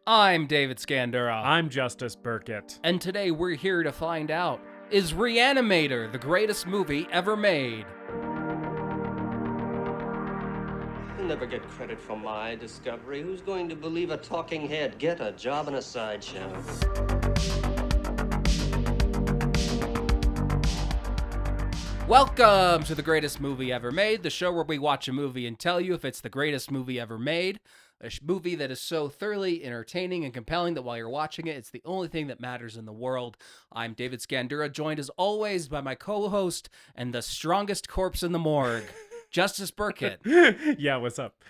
I'm David Scandura. I'm Justus Burkett. And today we're here to find out, is Re-Animator the greatest movie ever made? You'll never get credit for my discovery. Who's going to believe a talking head? Get a job in a sideshow. Welcome to the greatest movie ever made, the show where we watch a movie and tell you if it's the greatest movie ever made. A movie that is so thoroughly entertaining and compelling that while you're watching it, it's the only thing that matters in the world. I'm David Scandura, joined as always by my co-host and the strongest corpse in the morgue, Justus Burkett. Yeah, what's up?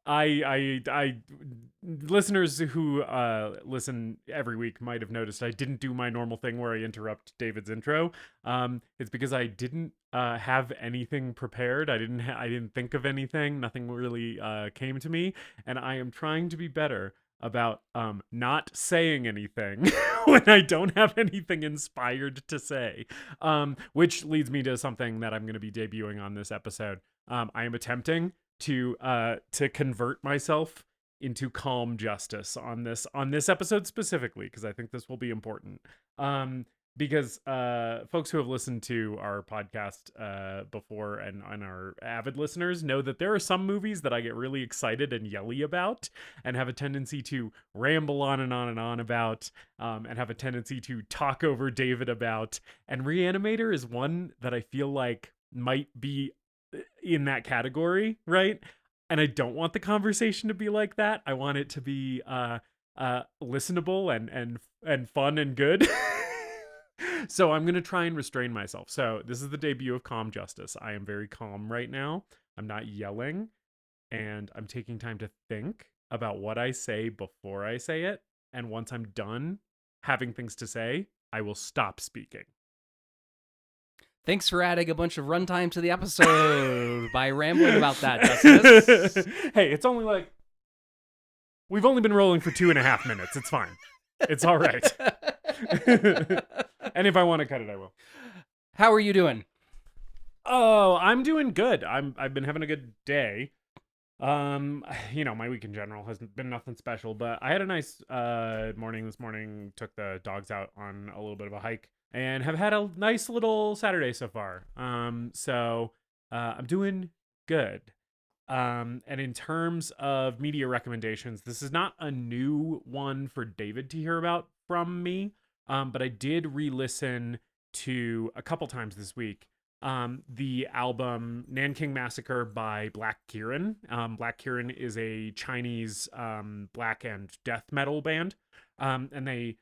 I listeners who listen every week might have noticed I didn't do my normal thing where I interrupt David's intro. It's because I didn't have anything prepared. I didn't think of anything. Nothing really came to me, and I am trying to be better about not saying anything when I don't have anything inspired to say, which leads me to something that I'm going to be debuting on this episode. I am attempting to convert myself into calm Justus on this episode specifically, because I think this will be important. Because folks who have listened to our podcast before and are avid listeners know that there are some movies that I get really excited and yelly about and have a tendency to ramble on and on and on about, and have a tendency to talk over David about. And Re-Animator is one that I feel like might be in that category, right? And I don't want the conversation to be like that. I want it to be listenable and fun and good. So I'm going to try and restrain myself. So this is the debut of Calm Justus. I am very calm right now. I'm not yelling, and I'm taking time to think about what I say before I say it. And once I'm done having things to say, I will stop speaking. Thanks for adding a bunch of runtime to the episode by rambling about that, Justus. Hey, it's only like, we've only been rolling for 2.5 minutes. It's fine. It's all right. And if I want to cut it, I will. How are you doing? Oh, I'm doing good. I've been having a good day. My week in general has been nothing special, but I had a nice morning this morning. Took the dogs out on a little bit of a hike and have had a nice little Saturday so far. So I'm doing good. And in terms of media recommendations, this is not a new one for David to hear about from me. But I did re-listen to a couple times this week the album Nanking Massacre by Black Kirin. Black Kirin is a Chinese black and death metal band, and they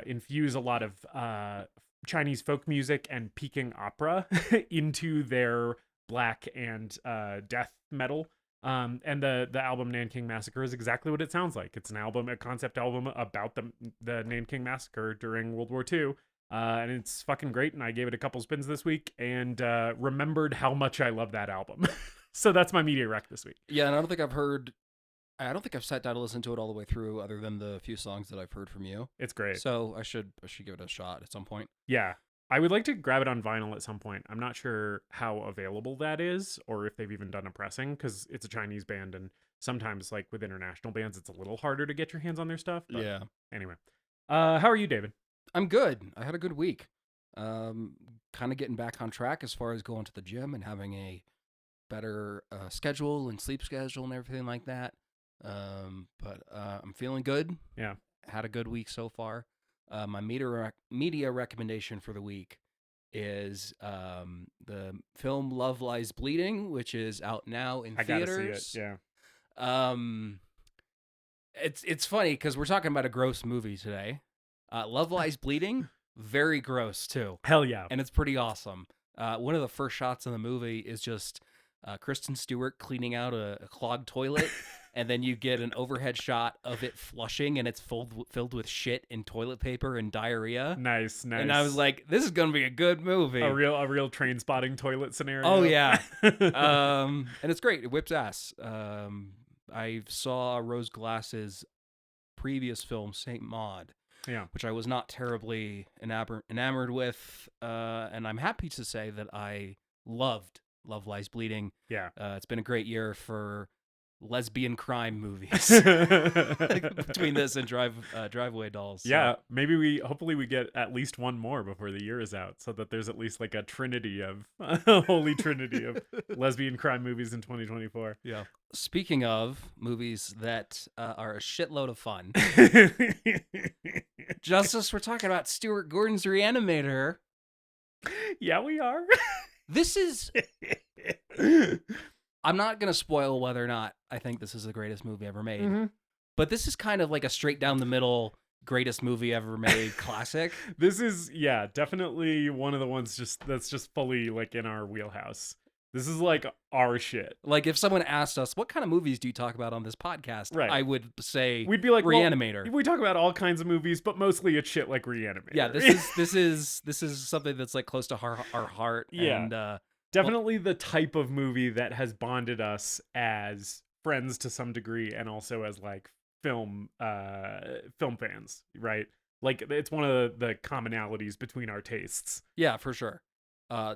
infuse a lot of Chinese folk music and Peking opera into their black and death metal. And the album Nanking Massacre is exactly what it sounds like. It's a concept album about the Nanking Massacre during World War II. And it's fucking great. And I gave it a couple spins this week and remembered how much I love that album. So that's my media rec this week. Yeah, and I don't think I've sat down to listen to it all the way through, other than the few songs that I've heard from you. It's great. So I should give it a shot at some point. Yeah. I would like to grab it on vinyl at some point. I'm not sure how available that is, or if they've even done a pressing, because it's a Chinese band, and sometimes, like with international bands, it's a little harder to get your hands on their stuff. But yeah. Anyway, how are you, David? I'm good. I had a good week. Kind of getting back on track as far as going to the gym and having a better schedule and sleep schedule and everything like that. But I'm feeling good. Yeah. Had a good week so far. My media recommendation for the week is the film Love Lies Bleeding, which is out now in theaters. I gotta see it, yeah. It's funny because we're talking about a gross movie today. Love Lies Bleeding, very gross too. Hell yeah. And it's pretty awesome. One of the first shots in the movie is just Kristen Stewart cleaning out a clogged toilet. And then you get an overhead shot of it flushing, and it's filled with shit and toilet paper and diarrhea. Nice. And I was like, "This is gonna be a good movie." A real train spotting toilet scenario. Oh yeah. And it's great. It whips ass. I saw Rose Glass's previous film, Saint Maud. Yeah. Which I was not terribly enamored with, and I'm happy to say that I loved Love Lies Bleeding. Yeah. It's been a great year for lesbian crime movies between this and Driveway Dolls. So. Yeah, hopefully we get at least one more before the year is out, so that there's at least like a trinity of a holy trinity of lesbian crime movies in 2024. Yeah. Speaking of movies that are a shitload of fun, Justus, we're talking about Stuart Gordon's Re-Animator. Yeah, we are. This is. I'm not going to spoil whether or not I think this is the greatest movie ever made, but this is kind of like a straight down the middle greatest movie ever made classic. This is, definitely one of the ones that's just fully like in our wheelhouse. This is like our shit. Like if someone asked us, what kind of movies do you talk about on this podcast? Right. I would say we'd be like Re-Animator. Well, we talk about all kinds of movies, but mostly it's shit like Re-Animator. Yeah, this is something that's like close to our heart. Yeah. And definitely the type of movie that has bonded us as friends to some degree, and also as like film fans, right? Like it's one of the commonalities between our tastes. Yeah, for sure.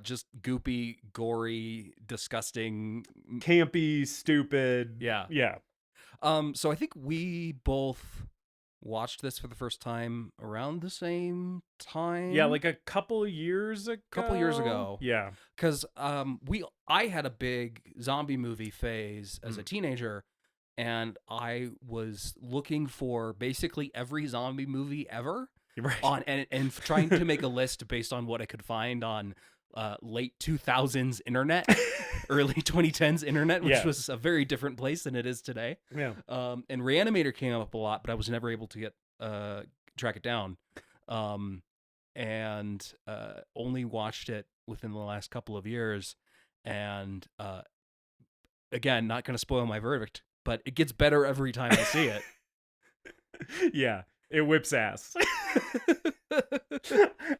Just goopy, gory, disgusting, campy, stupid. Yeah. So I think we both watched this for the first time around the same time. Yeah, like a couple years ago. Yeah. Because I had a big zombie movie phase as a teenager, and I was looking for basically every zombie movie ever. Right. And trying to make a list based on what I could find on late 2000s internet, early 2010s internet, which was a very different place than it is today. Yeah. And Re-Animator came up a lot, but I was never able to get track it down. And only watched it within the last couple of years. And again, not going to spoil my verdict, but it gets better every time I see it. Yeah, it whips ass.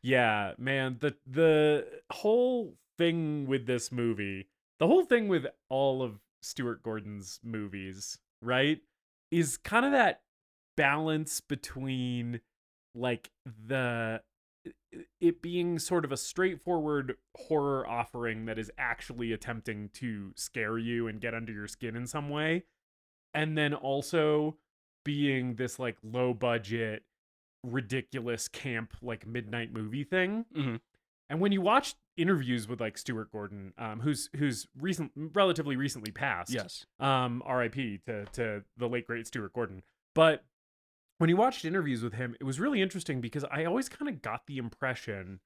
Yeah, man, the whole thing with this movie, the whole thing with all of Stuart Gordon's movies, right, is kind of that balance between like it being sort of a straightforward horror offering that is actually attempting to scare you and get under your skin in some way, and then also being this like low budget, ridiculous camp like midnight movie thing. And when you watch interviews with like Stuart Gordon, who's relatively recently passed, yes, R.I.P. to the late great Stuart Gordon, but when you watched interviews with him, it was really interesting because I always kind of got the impression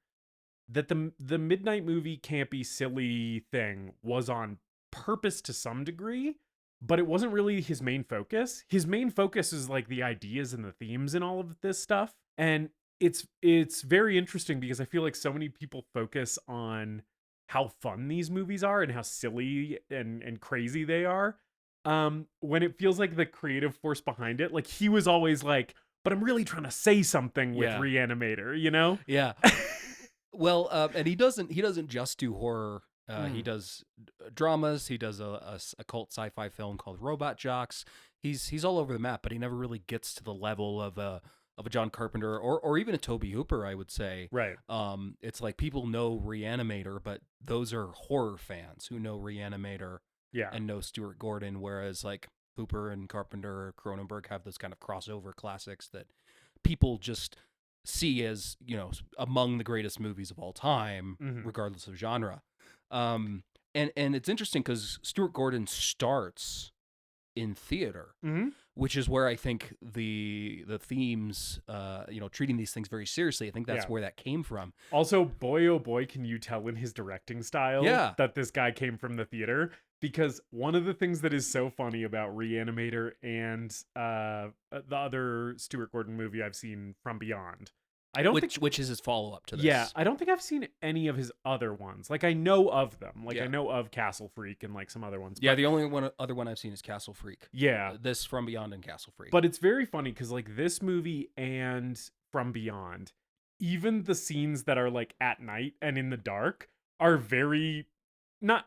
that the midnight movie campy silly thing was on purpose to some degree, but it wasn't really his main focus. His main focus is like the ideas and the themes and all of this stuff. And it's very interesting because I feel like so many people focus on how fun these movies are and how silly and crazy they are. When it feels like the creative force behind it, like he was always like, but I'm really trying to say something with Re-Animator, you know? Yeah. Well, and he doesn't just do horror. He does dramas. He does a cult sci-fi film called Robot Jocks. He's all over the map, but he never really gets to the level of a John Carpenter or even a Tobe Hooper, I would say. Right. It's like people know Re-Animator, but those are horror fans who know Re-Animator and know Stuart Gordon, whereas like Hooper and Carpenter or Cronenberg have those kind of crossover classics that people just see as, you know, among the greatest movies of all time, regardless of genre. And it's interesting because Stuart Gordon starts in theater, which is where I think the themes, treating these things very seriously, I think that's where that came from. Also, boy, oh boy, can you tell in his directing style that this guy came from the theater? Because one of the things that is so funny about Re-Animator and the other Stuart Gordon movie I've seen, From Beyond, which is his follow-up to this. Yeah, I don't think I've seen any of his other ones. Like, I know of them. Like, I know of Castle Freak and, like, some other ones. Yeah, the only other one I've seen is Castle Freak. Yeah. This, From Beyond, and Castle Freak. But it's very funny, because, like, this movie and From Beyond, even the scenes that are, like, at night and in the dark are very... Not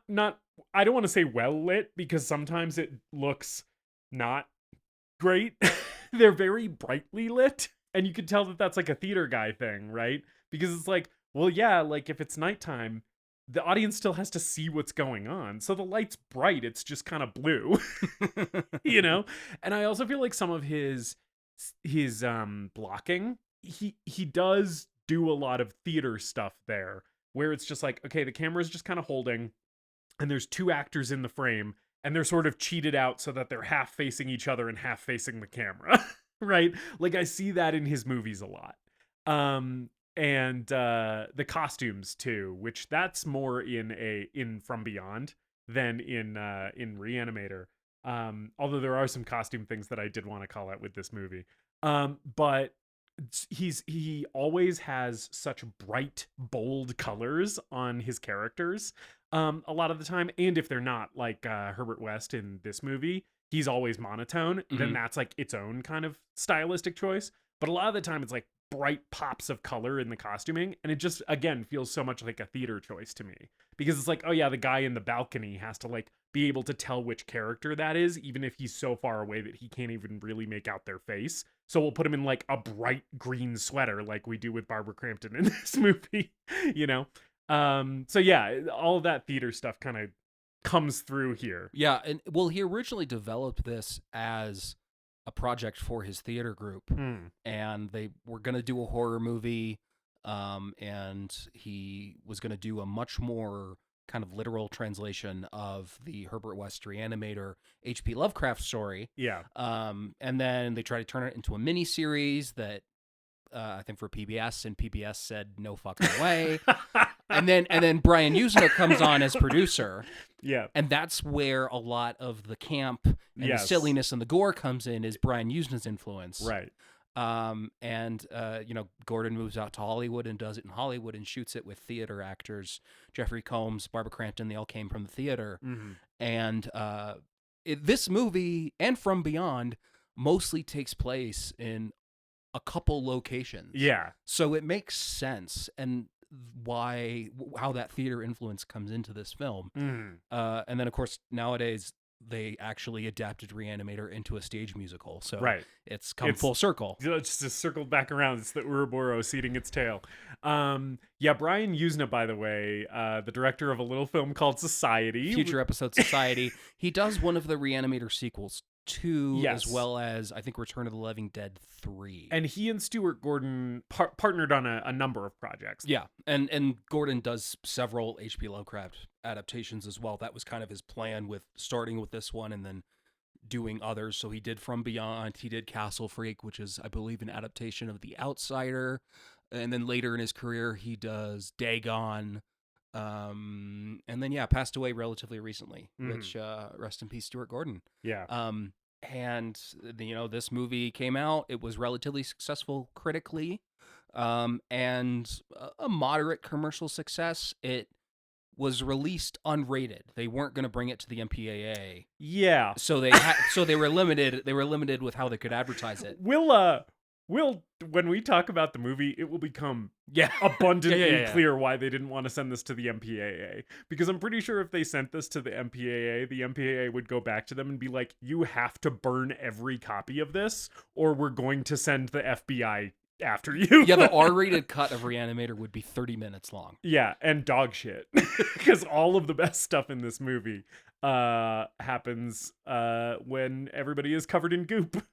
I don't want to say well lit, because sometimes it looks not great. They're very brightly lit. And you could tell that that's like a theater guy thing, right? Because it's like, well, yeah, like if it's nighttime, the audience still has to see what's going on. So the light's bright, it's just kind of blue, you know? And I also feel like some of his blocking, he does do a lot of theater stuff there where it's just like, okay, the camera's just kind of holding and there's two actors in the frame and they're sort of cheated out so that they're half facing each other and half facing the camera, right? Like I see that in his movies a lot. And the costumes too, which that's more in From Beyond than in Re-Animator. Although there are some costume things that I did want to call out with this movie. But he always has such bright, bold colors on his characters. A lot of the time, and if they're not, like Herbert West in this movie, he's always monotone. Then that's like its own kind of stylistic choice. But a lot of the time, it's like bright pops of color in the costuming, and it just again feels so much like a theater choice to me, because it's like, oh yeah, the guy in the balcony has to like be able to tell which character that is, even if he's so far away that he can't even really make out their face. So we'll put him in like a bright green sweater like we do with Barbara Crampton in this movie, you know. So yeah, all of that theater stuff kind of comes through here. Yeah, and well, he originally developed this as a project for his theater group, and they were going to do a horror movie, and he was going to do a much more kind of literal translation of the Herbert West Re-Animator H.P. Lovecraft story. Yeah. And then they tried to turn it into a mini series that I think for PBS, and PBS said no fucking way. and then Brian Usna comes on as producer. Yeah. And that's where a lot of the camp and the silliness and the gore comes in, is Brian Usna's influence. Right. You know, Gordon moves out to Hollywood and does it in Hollywood and shoots it with theater actors. Jeffrey Combs, Barbara Crampton, they all came from the theater. And this movie and From Beyond mostly takes place in a couple locations. Yeah. So it makes sense, and how that theater influence comes into this film. And then of course nowadays they actually adapted Re-Animator into a stage musical, so it's come full circle. It's just circled back around. It's the Ouroboros eating its tail. Yeah, Brian Usna, by the way, the director of a little film called Society, future episode Society. He does one of the Re-Animator sequels too, as well as I think Return of the Living Dead 3. And he and Stuart Gordon partnered on a number of projects. Yeah, and Gordon does several H.P. Lovecraft adaptations as well. That was kind of his plan, with starting with this one and then doing others. So he did From Beyond, he did Castle Freak, which is, I believe, an adaptation of The Outsider. And then later in his career, he does Dagon. And then, passed away relatively recently, which, rest in peace, Stuart Gordon. Yeah. And, you know, this movie came out. It was relatively successful critically, and a moderate commercial success. It was released unrated. They weren't going to bring it to the MPAA. Yeah. So they were limited. They were limited with how they could advertise it. We'll when we talk about the movie, it will become abundantly clear why they didn't want to send this to the MPAA. Because I'm pretty sure if they sent this to the MPAA would go back to them and be like, you have to burn every copy of this, or we're going to send the FBI after you. Yeah, the R-rated cut of Re-Animator would be 30 minutes long. Yeah, and dog shit. Because all of the best stuff in this movie happens when everybody is covered in goop.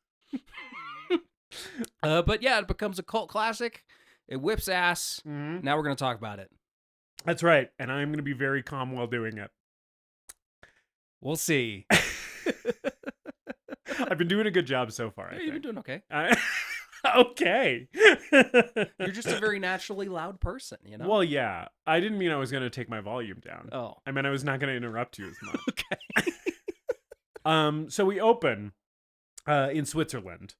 But yeah, it becomes a cult classic. It whips ass. Now we're going to talk about it. That's right. And I'm going to be very calm while doing it. We'll see. I've been doing a good job so far. You've been doing okay. Okay. You're just a very naturally loud person, you know? Well, yeah. I didn't mean I was going to take my volume down. Oh. I meant I was not going to interrupt you as much. Okay. So we open in Switzerland.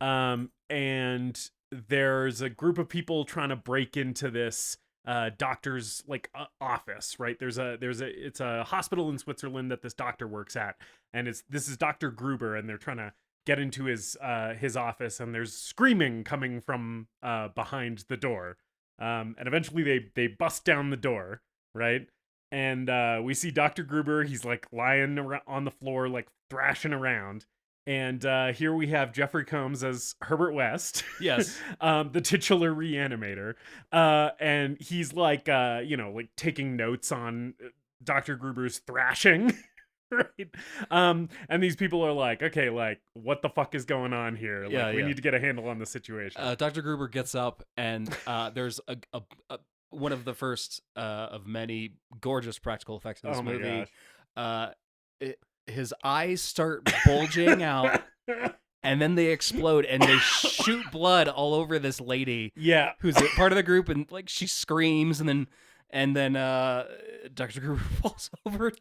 And there's a group of people trying to break into this doctor's office, right? It's a hospital in Switzerland that this doctor works at, and this is Dr. Gruber, and they're trying to get into his office, and there's screaming coming from behind the door. And eventually they bust down the door, right? And we see Dr. Gruber. He's like lying on the floor, like thrashing around. And here we have Jeffrey Combs as Herbert West. Yes. The titular Re-Animator. And he's like, like taking notes on Dr. Gruber's thrashing. Right. And these people are like, okay, like, what the fuck is going on here? Like, we need to get a handle on the situation. Dr. Gruber gets up, and there's a one of the first of many gorgeous practical effects in this movie. His eyes start bulging out, and then they explode, and they shoot blood all over this lady. Yeah, who's a part of the group, and like she screams, and then Dr. Gruber falls over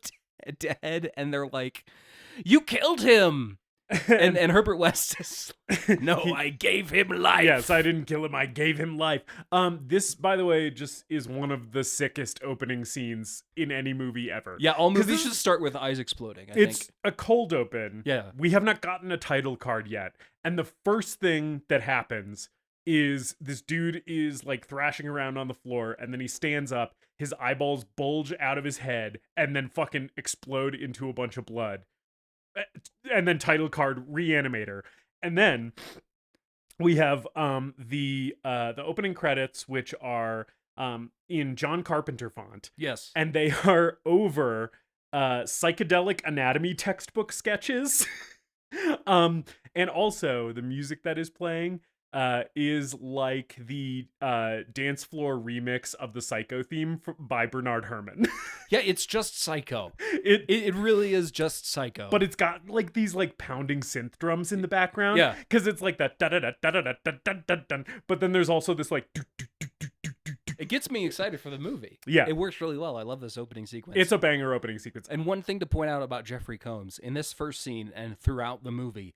dead, and they're like, "You killed him." and Herbert West is no, I gave him life. Yes, I didn't kill him, I gave him life. This, by the way, just is one of the sickest opening scenes in any movie ever. Yeah, all movies should start with eyes exploding, I it's think. a cold open. Yeah. We have not gotten a title card yet. And the first thing that happens is this dude is like thrashing around on the floor, and then he stands up, his eyeballs bulge out of his head, and then fucking explode into a bunch of blood. And then title card Re-Animator. And then we have the opening credits, which are in John Carpenter font. Yes. And they are over psychedelic anatomy textbook sketches. And also the music that is playing is like the dance floor remix of the Psycho theme by Bernard Herrmann. Yeah, it's just Psycho. It really is just Psycho. But it's got like these like pounding synth drums in the background. Yeah, because it's like that da da da da da da da da da. But then there's also this like. It gets me excited for the movie. Yeah, it works really well. I love this opening sequence. It's a banger opening sequence. And one thing to point out about Jeffrey Combs in this first scene and throughout the movie,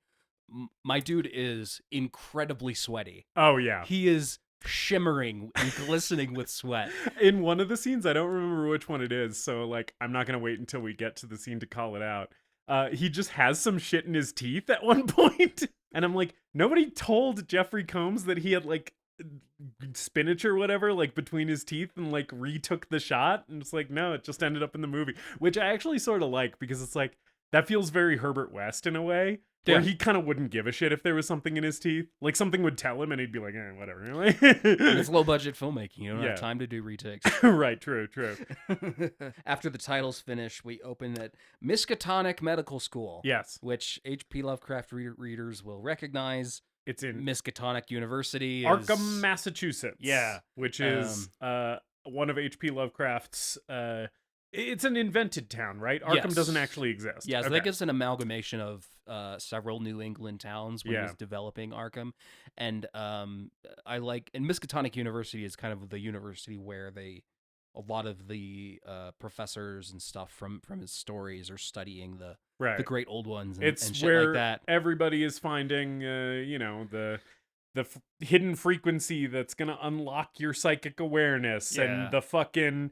my dude is incredibly sweaty. Oh yeah, he is shimmering and glistening with sweat. In one of the scenes, I don't remember which one it is, so like I'm not gonna wait until we get to the scene to call it out. He just has some shit in his teeth at one point, and I'm like, nobody told Jeffrey Combs that he had like spinach or whatever like between his teeth and like retook the shot, and it's like, no, it just ended up in the movie, which I actually sort of like, because it's like that feels very Herbert West in a way. Where he kind of wouldn't give a shit if there was something in his teeth. Like, something would tell him and he'd be like, whatever. It's low-budget filmmaking. You don't have time to do retakes. Right, true. After the titles finish, we open at Miskatonic Medical School. Yes. Which H.P. Lovecraft readers will recognize. It's in Miskatonic University. Arkham, Massachusetts. Yeah. Which is one of H.P. Lovecraft's... it's an invented town, right? Arkham doesn't actually exist. Yeah, so that gives an amalgamation of several New England towns when he was developing Arkham. And and Miskatonic University is kind of the university where a lot of the professors and stuff from his stories are studying the great old ones and shit where like that. Everybody is finding, the hidden frequency that's going to unlock your psychic awareness and the fucking...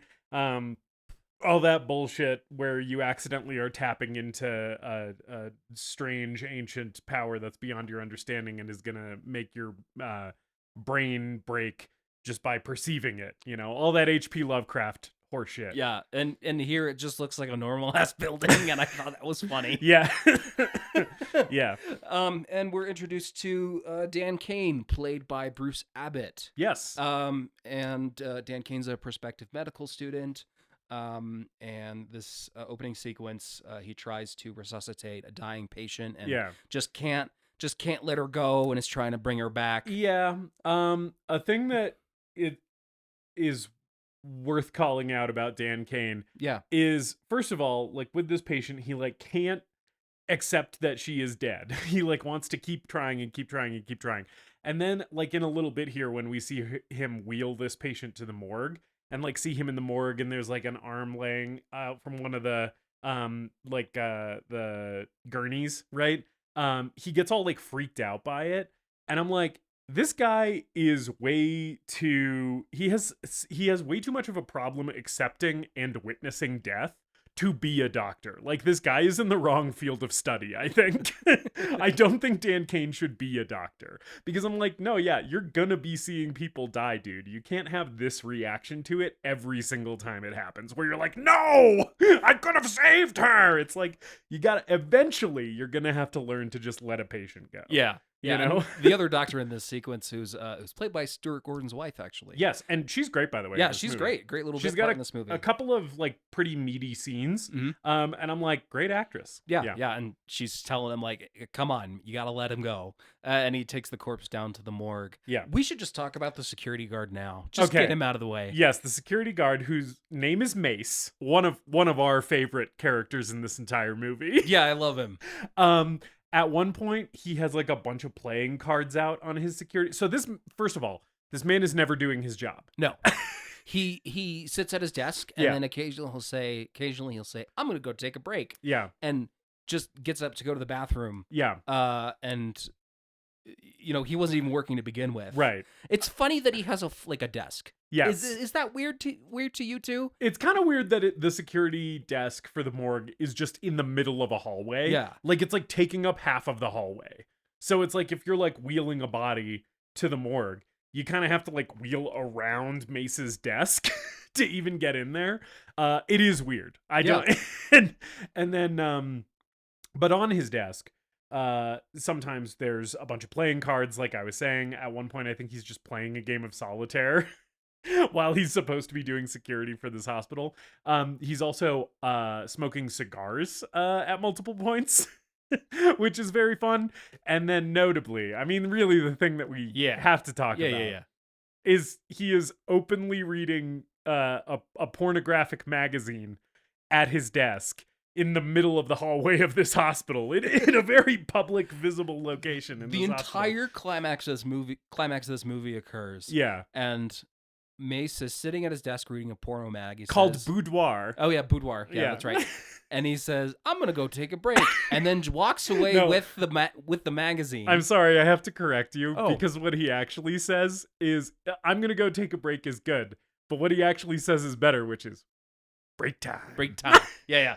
all that bullshit where you accidentally are tapping into a strange ancient power that's beyond your understanding and is gonna make your brain break just by perceiving it. All that H.P. Lovecraft horseshit. Yeah, and here it just looks like a normal ass building, and I thought that was funny. Yeah. Yeah. And we're introduced to Dan Kane, played by Bruce Abbott. Yes. And Dan Kane's a prospective medical student. And this opening sequence, he tries to resuscitate a dying patient and just can't let her go, and is trying to bring her back. Yeah. A thing that it is worth calling out about Dan Kane is, first of all, like with this patient, he like can't accept that she is dead. He like wants to keep trying and keep trying and keep trying. And then like in a little bit here, when we see him wheel this patient to the morgue, and like see him in the morgue, and there's like an arm laying out from one of the the gurneys, right? He gets all like freaked out by it, and I'm like, this guy is way too... He has way too much of a problem accepting and witnessing death to be a doctor. Like, this guy is in the wrong field of study, I think. I don't think Dan Cain should be a doctor. Because I'm like, no, yeah, you're gonna be seeing people die, dude. You can't have this reaction to it every single time it happens, where you're like, no! I could have saved her! It's like, eventually, you're gonna have to learn to just let a patient go. Yeah. You know? And the other doctor in this sequence who's played by Stuart Gordon's wife, actually. Yes, and she's great, by the way. Yeah, in this she's movie. great. Great little She's bit got part in this movie. a couple of, like, pretty meaty scenes. Mhm. And I'm like, great actress. Yeah. And she's telling him, like, come on, you got to let him go. And he takes the corpse down to the morgue. Yeah. We should just talk about the security guard now. Just Okay. get him out of the way. Yes, the security guard whose name is Mace, one of our favorite characters in this entire movie. Yeah, I love him. At one point, he has like a bunch of playing cards out on his security. So first of all, this man is never doing his job. No. He sits at his desk and Yeah. then occasionally he'll say, I'm going to go take a break. Yeah. And just gets up to go to the bathroom. Yeah. And he wasn't even working to begin with. Right. It's funny that he has a desk. Yes. Is that weird to you too? It's kind of weird that the security desk for the morgue is just in the middle of a hallway. Yeah. Like, it's like taking up half of the hallway. So it's like if you're like wheeling a body to the morgue, you kind of have to like wheel around Mace's desk to even get in there. It is weird. I don't. And then, but on his desk, sometimes there's a bunch of playing cards. Like I was saying, at one point, I think he's just playing a game of solitaire. While he's supposed to be doing security for this hospital. He's also smoking cigars at multiple points, which is very fun. And then notably, I mean, really the thing that we have to talk about is he is openly reading a pornographic magazine at his desk in the middle of the hallway of this hospital in a very public, visible location. The entire climax of this movie occurs. Yeah. And Mace is sitting at his desk reading a porno mag. Called Boudoir. Oh, yeah, Boudoir. Yeah, that's right. And he says, I'm going to go take a break. And then walks away with the magazine. I'm sorry, I have to correct you. Oh. Because what he actually says is, I'm going to go take a break is good. But what he actually says is better, which is, break time. Break time. Yeah.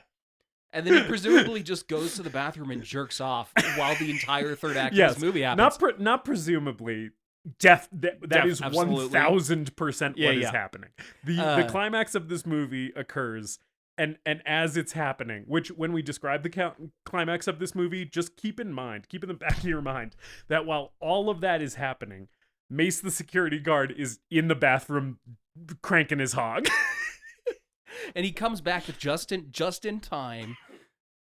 And then he presumably just goes to the bathroom and jerks off while the entire third act of this movie happens. Not presumably. That is absolutely. 1000% what is happening. The climax of this movie occurs, and as it's happening, which when we describe the climax of this movie, just keep in the back of your mind, that while all of that is happening, Mace the security guard is in the bathroom cranking his hog. And he comes back just in time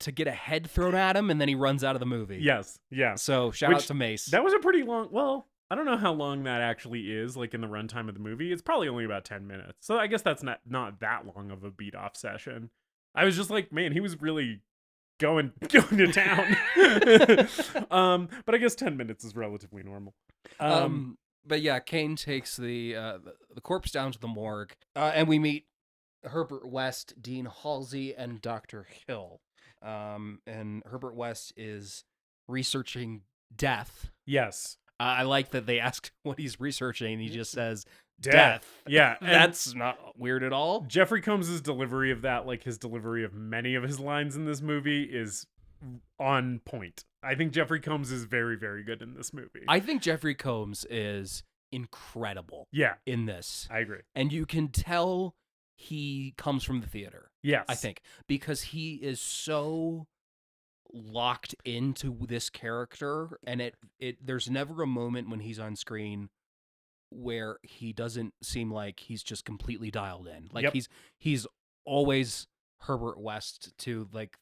to get a head thrown at him, and then he runs out of the movie. Yes, yeah. So shout out to Mace. That was a pretty long, I don't know how long that actually is, like in the runtime of the movie. It's probably only about 10 minutes. So I guess that's not that long of a beat-off session. I was just like, man, he was really going to town. But I guess 10 minutes is relatively normal. But yeah, Cain takes the corpse down to the morgue, and we meet Herbert West, Dean Halsey, and Dr. Hill. And Herbert West is researching death. Yes. I like that they ask what he's researching, and he just says, death. Yeah. That's not weird at all. Jeffrey Combs' delivery of that, like his delivery of many of his lines in this movie, is on point. I think Jeffrey Combs is very, very good in this movie. I think Jeffrey Combs is incredible in this. I agree. And you can tell he comes from the theater. Yes. I think. Because he is so locked into this character, and there's never a moment when he's on screen where he doesn't seem like he's just completely dialed in. Like he's always Herbert West to like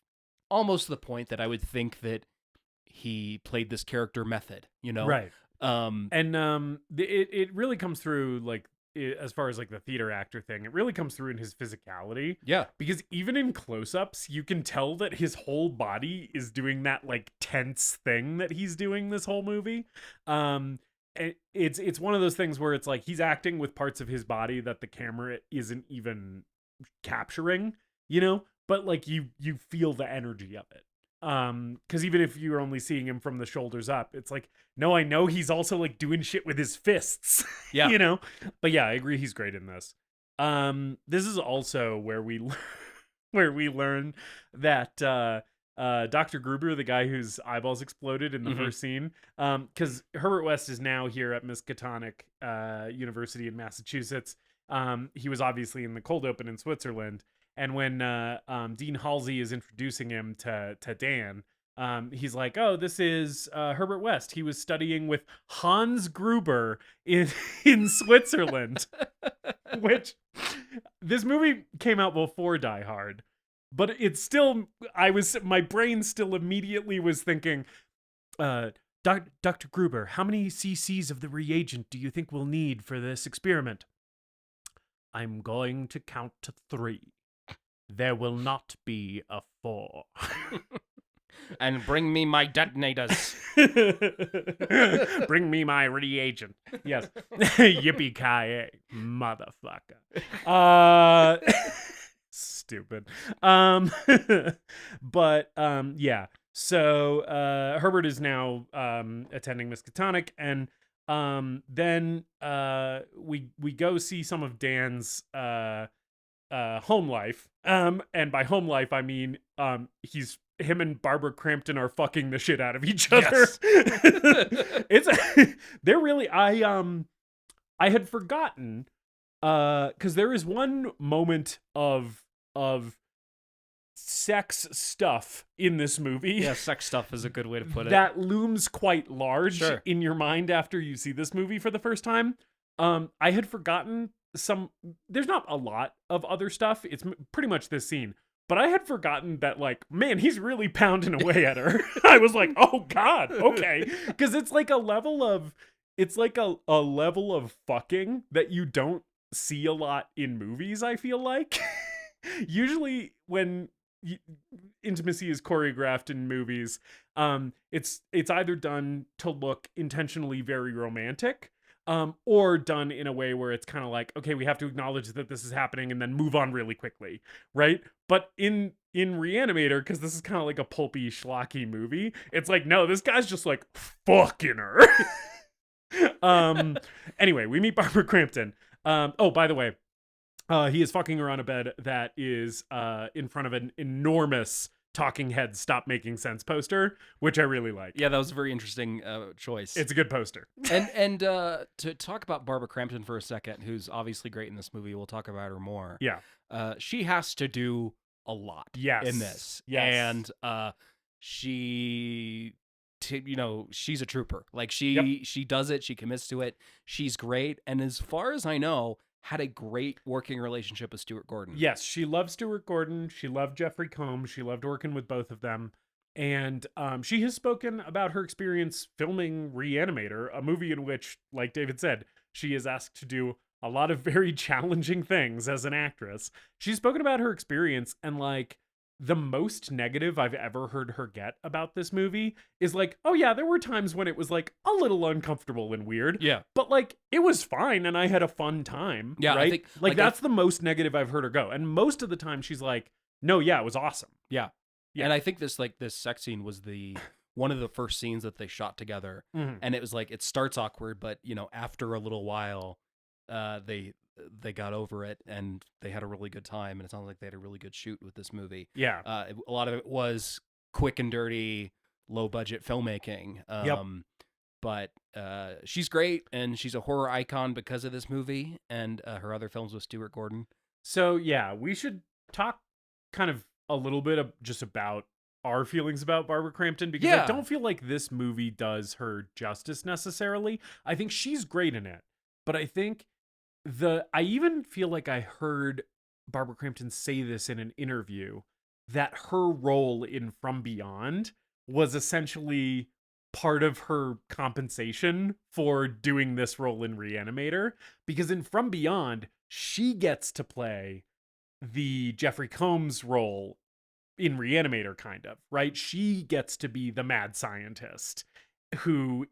almost the point that I would think that he played this character method, Right. It really comes through, like, as far as like the theater actor thing, it really comes through in his physicality. Yeah. Because even in close-ups, you can tell that his whole body is doing that like tense thing that he's doing this whole movie. It's one of those things where it's like he's acting with parts of his body that the camera isn't even capturing, but like you feel the energy of it. Because even if you're only seeing him from the shoulders up, it's like, no, I know he's also like doing shit with his fists. Yeah. But yeah, I agree, he's great in this. This is also where we where we learn that Dr. Gruber, the guy whose eyeballs exploded in the first scene, because Herbert West is now here at Miskatonic University in Massachusetts. He was obviously in the cold open in Switzerland. And when Dean Halsey is introducing him to Dan, he's like, "Oh, this is Herbert West. He was studying with Hans Gruber in Switzerland," which this movie came out before Die Hard, but it's still my brain still immediately was thinking, Dr. Gruber, how many cc's of the reagent do you think we'll need for this experiment? I'm going to count to 3. There will not be a 4. And bring me my detonators. Bring me my reagent. Yes. Yippee-ki-yay, motherfucker. Stupid. But yeah. So Herbert is now attending Miskatonic, and then we go see some of Dan's home life. And by home life I mean him and Barbara Crampton are fucking the shit out of each other. Yes. They're really I had forgotten because there is one moment of sex stuff in this movie. Yeah, sex stuff is a good way to put it. That looms quite large Sure. in your mind after you see this movie for the first time. I had forgotten there's not a lot of other stuff. It's pretty much this scene. But I had forgotten that, like, man, he's really pounding away at her. I was like, oh God, okay. Because it's like a level of fucking that you don't see a lot in movies, I feel like. Usually when intimacy is choreographed in movies, it's either done to look intentionally very romantic, or done in a way where it's kind of like, okay, we have to acknowledge that this is happening and then move on really quickly, right? But in Re-Animator, because this is kind of like a pulpy, schlocky movie, it's like, no, this guy's just like fucking her. Anyway, we meet Barbara Crampton. Oh, by the way, he is fucking her on a bed that is in front of an enormous Talking Heads Stop Making Sense poster, which I really like. Yeah, that was a very interesting choice. It's a good poster. And to talk about Barbara Crampton for a second, who's obviously great in this movie, we'll talk about her more. Yeah. She has to do a lot in this. Yes. And she's a trooper. Like she does it, she commits to it. She's great. And as far as I know, had a great working relationship with Stuart Gordon. Yes, she loved Stuart Gordon. She loved Jeffrey Combs. She loved working with both of them. And she has spoken about her experience filming Re-Animator, a movie in which, like David said, she is asked to do a lot of very challenging things as an actress. She's spoken about her experience, and like the most negative I've ever heard her get about this movie is like, oh yeah, there were times when it was like a little uncomfortable and weird. Yeah. But like it was fine and I had a fun time. Yeah. Right? I think like that's the most negative I've heard her go. And most of the time she's like, no, yeah, it was awesome. Yeah. Yeah. And I think this sex scene was one of the first scenes that they shot together. Mm-hmm. And it was like, it starts awkward, but after a little while, they got over it and they had a really good time, and it sounds like they had a really good shoot with this movie. Yeah. A lot of it was quick and dirty, low budget filmmaking. But she's great, and she's a horror icon because of this movie and her other films with Stuart Gordon. So yeah, we should talk kind of a little bit just about our feelings about Barbara Crampton, because I don't feel like this movie does her justice necessarily. I think she's great in it, but I think I even feel like I heard Barbara Crampton say this in an interview, that her role in From Beyond was essentially part of her compensation for doing this role in Re-Animator, because in From Beyond, she gets to play the Jeffrey Combs role in Re-Animator, kind of, right? She gets to be the mad scientist who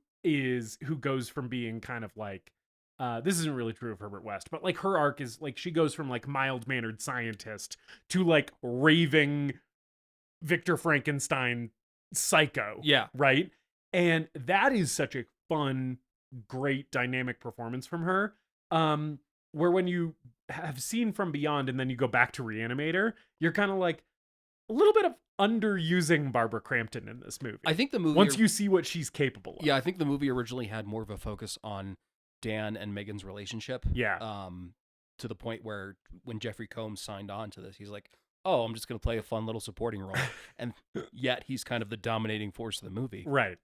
goes from being kind of like, this isn't really true of Herbert West, but like her arc is like she goes from like mild-mannered scientist to like raving Victor Frankenstein psycho. Yeah. Right? And that is such a fun, great dynamic performance from her. where when you have seen From Beyond and then you go back to Re-Animator, you're kind of like a little bit of underusing Barbara Crampton in this movie. I think the movie once you see what she's capable of. Yeah, I think the movie originally had more of a focus on Dan and Megan's relationship. Yeah. To the point where when Jeffrey Combs signed on to this, he's like, "Oh, I'm just going to play a fun little supporting role," and yet he's kind of the dominating force of the movie. Right.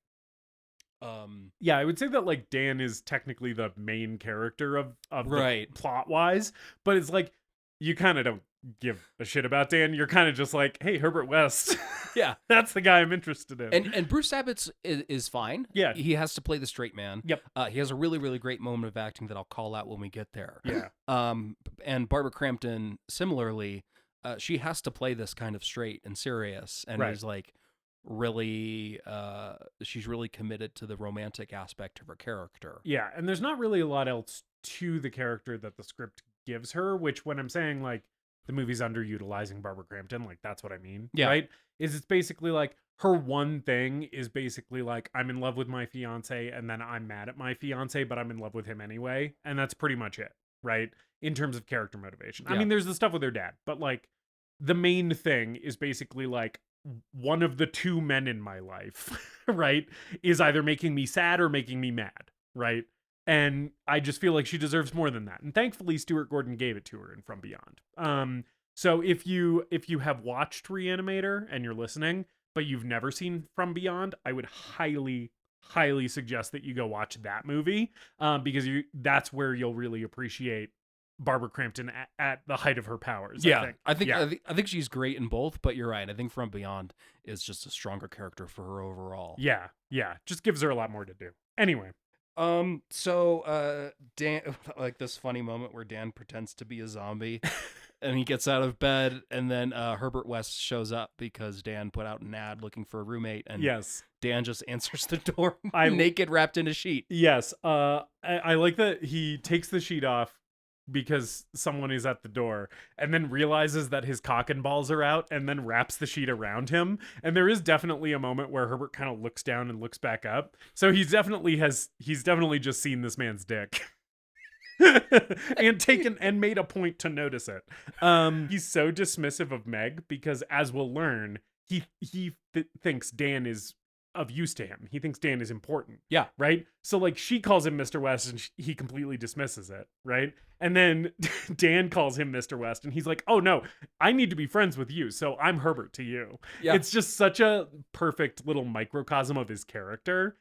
Yeah, I would say that like Dan is technically the main character of right. the plot wise, but it's like you kind of don't give a shit about Dan. You're kind of just like, hey, Herbert West. Yeah, that's the guy I'm interested in. And Bruce Abbott is fine. Yeah, he has to play the straight man. Yep. He has a really, really great moment of acting that I'll call out when we get there. Yeah. And Barbara Crampton, similarly, she has to play this kind of straight and serious, and is like really, she's really committed to the romantic aspect of her character. Yeah, and there's not really a lot else to the character that the script gives her, which when I'm saying like the movie's underutilizing Barbara Crampton, like that's what I mean. Yeah. Right? Is it's basically like her one thing is basically like I'm in love with my fiance and then I'm mad at my fiance, but I'm in love with him anyway. And that's pretty much it, right? In terms of character motivation. Yeah. I mean, there's the stuff with her dad, but like the main thing is basically like one of the two men in my life, right, is either making me sad or making me mad, right? And I just feel like she deserves more than that. And thankfully, Stuart Gordon gave it to her in From Beyond. So if you have watched Re-Animator and you're listening, but you've never seen From Beyond, I would highly, highly suggest that you go watch that movie because that's where you'll really appreciate Barbara Crampton at the height of her powers. Yeah, I think she's great in both, but you're right. I think From Beyond is just a stronger character for her overall. Yeah, just gives her a lot more to do. Anyway. So Dan, like this funny moment where Dan pretends to be a zombie and he gets out of bed and then Herbert West shows up because Dan put out an ad looking for a roommate and yes, Dan just answers the door naked, wrapped in a sheet. Yes. I like that he takes the sheet off because someone is at the door and then realizes that his cock and balls are out and then wraps the sheet around him. And there is definitely a moment where Herbert kind of looks down and looks back up. So he's definitely just seen this man's dick and made a point to notice it. He's so dismissive of Meg because, as we'll learn, he thinks Dan is of use to him. He thinks Dan is important. Yeah. Right? So like she calls him Mr. West and he completely dismisses it. Right? And then Dan calls him Mr. West and he's like, oh no, I need to be friends with you. So I'm Herbert to you. Yeah. It's just such a perfect little microcosm of his character.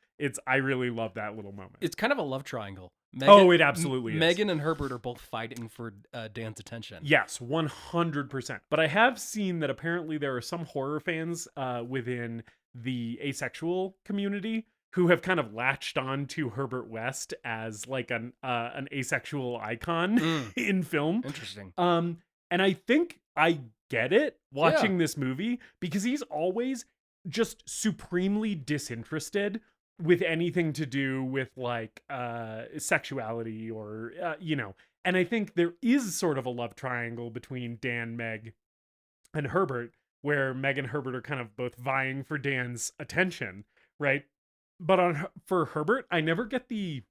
I really love that little moment. It's kind of a love triangle. It absolutely is. Megan and Herbert are both fighting for Dan's attention. Yes, 100%. But I have seen that apparently there are some horror fans within the asexual community who have kind of latched on to Herbert West as like an asexual icon in film. Interesting. And I think I get it watching this movie because he's always just supremely disinterested with anything to do with like sexuality or and I think there is sort of a love triangle between Dan, Meg, and Herbert where Meg and Herbert are kind of both vying for Dan's attention, right? But for Herbert, I never get the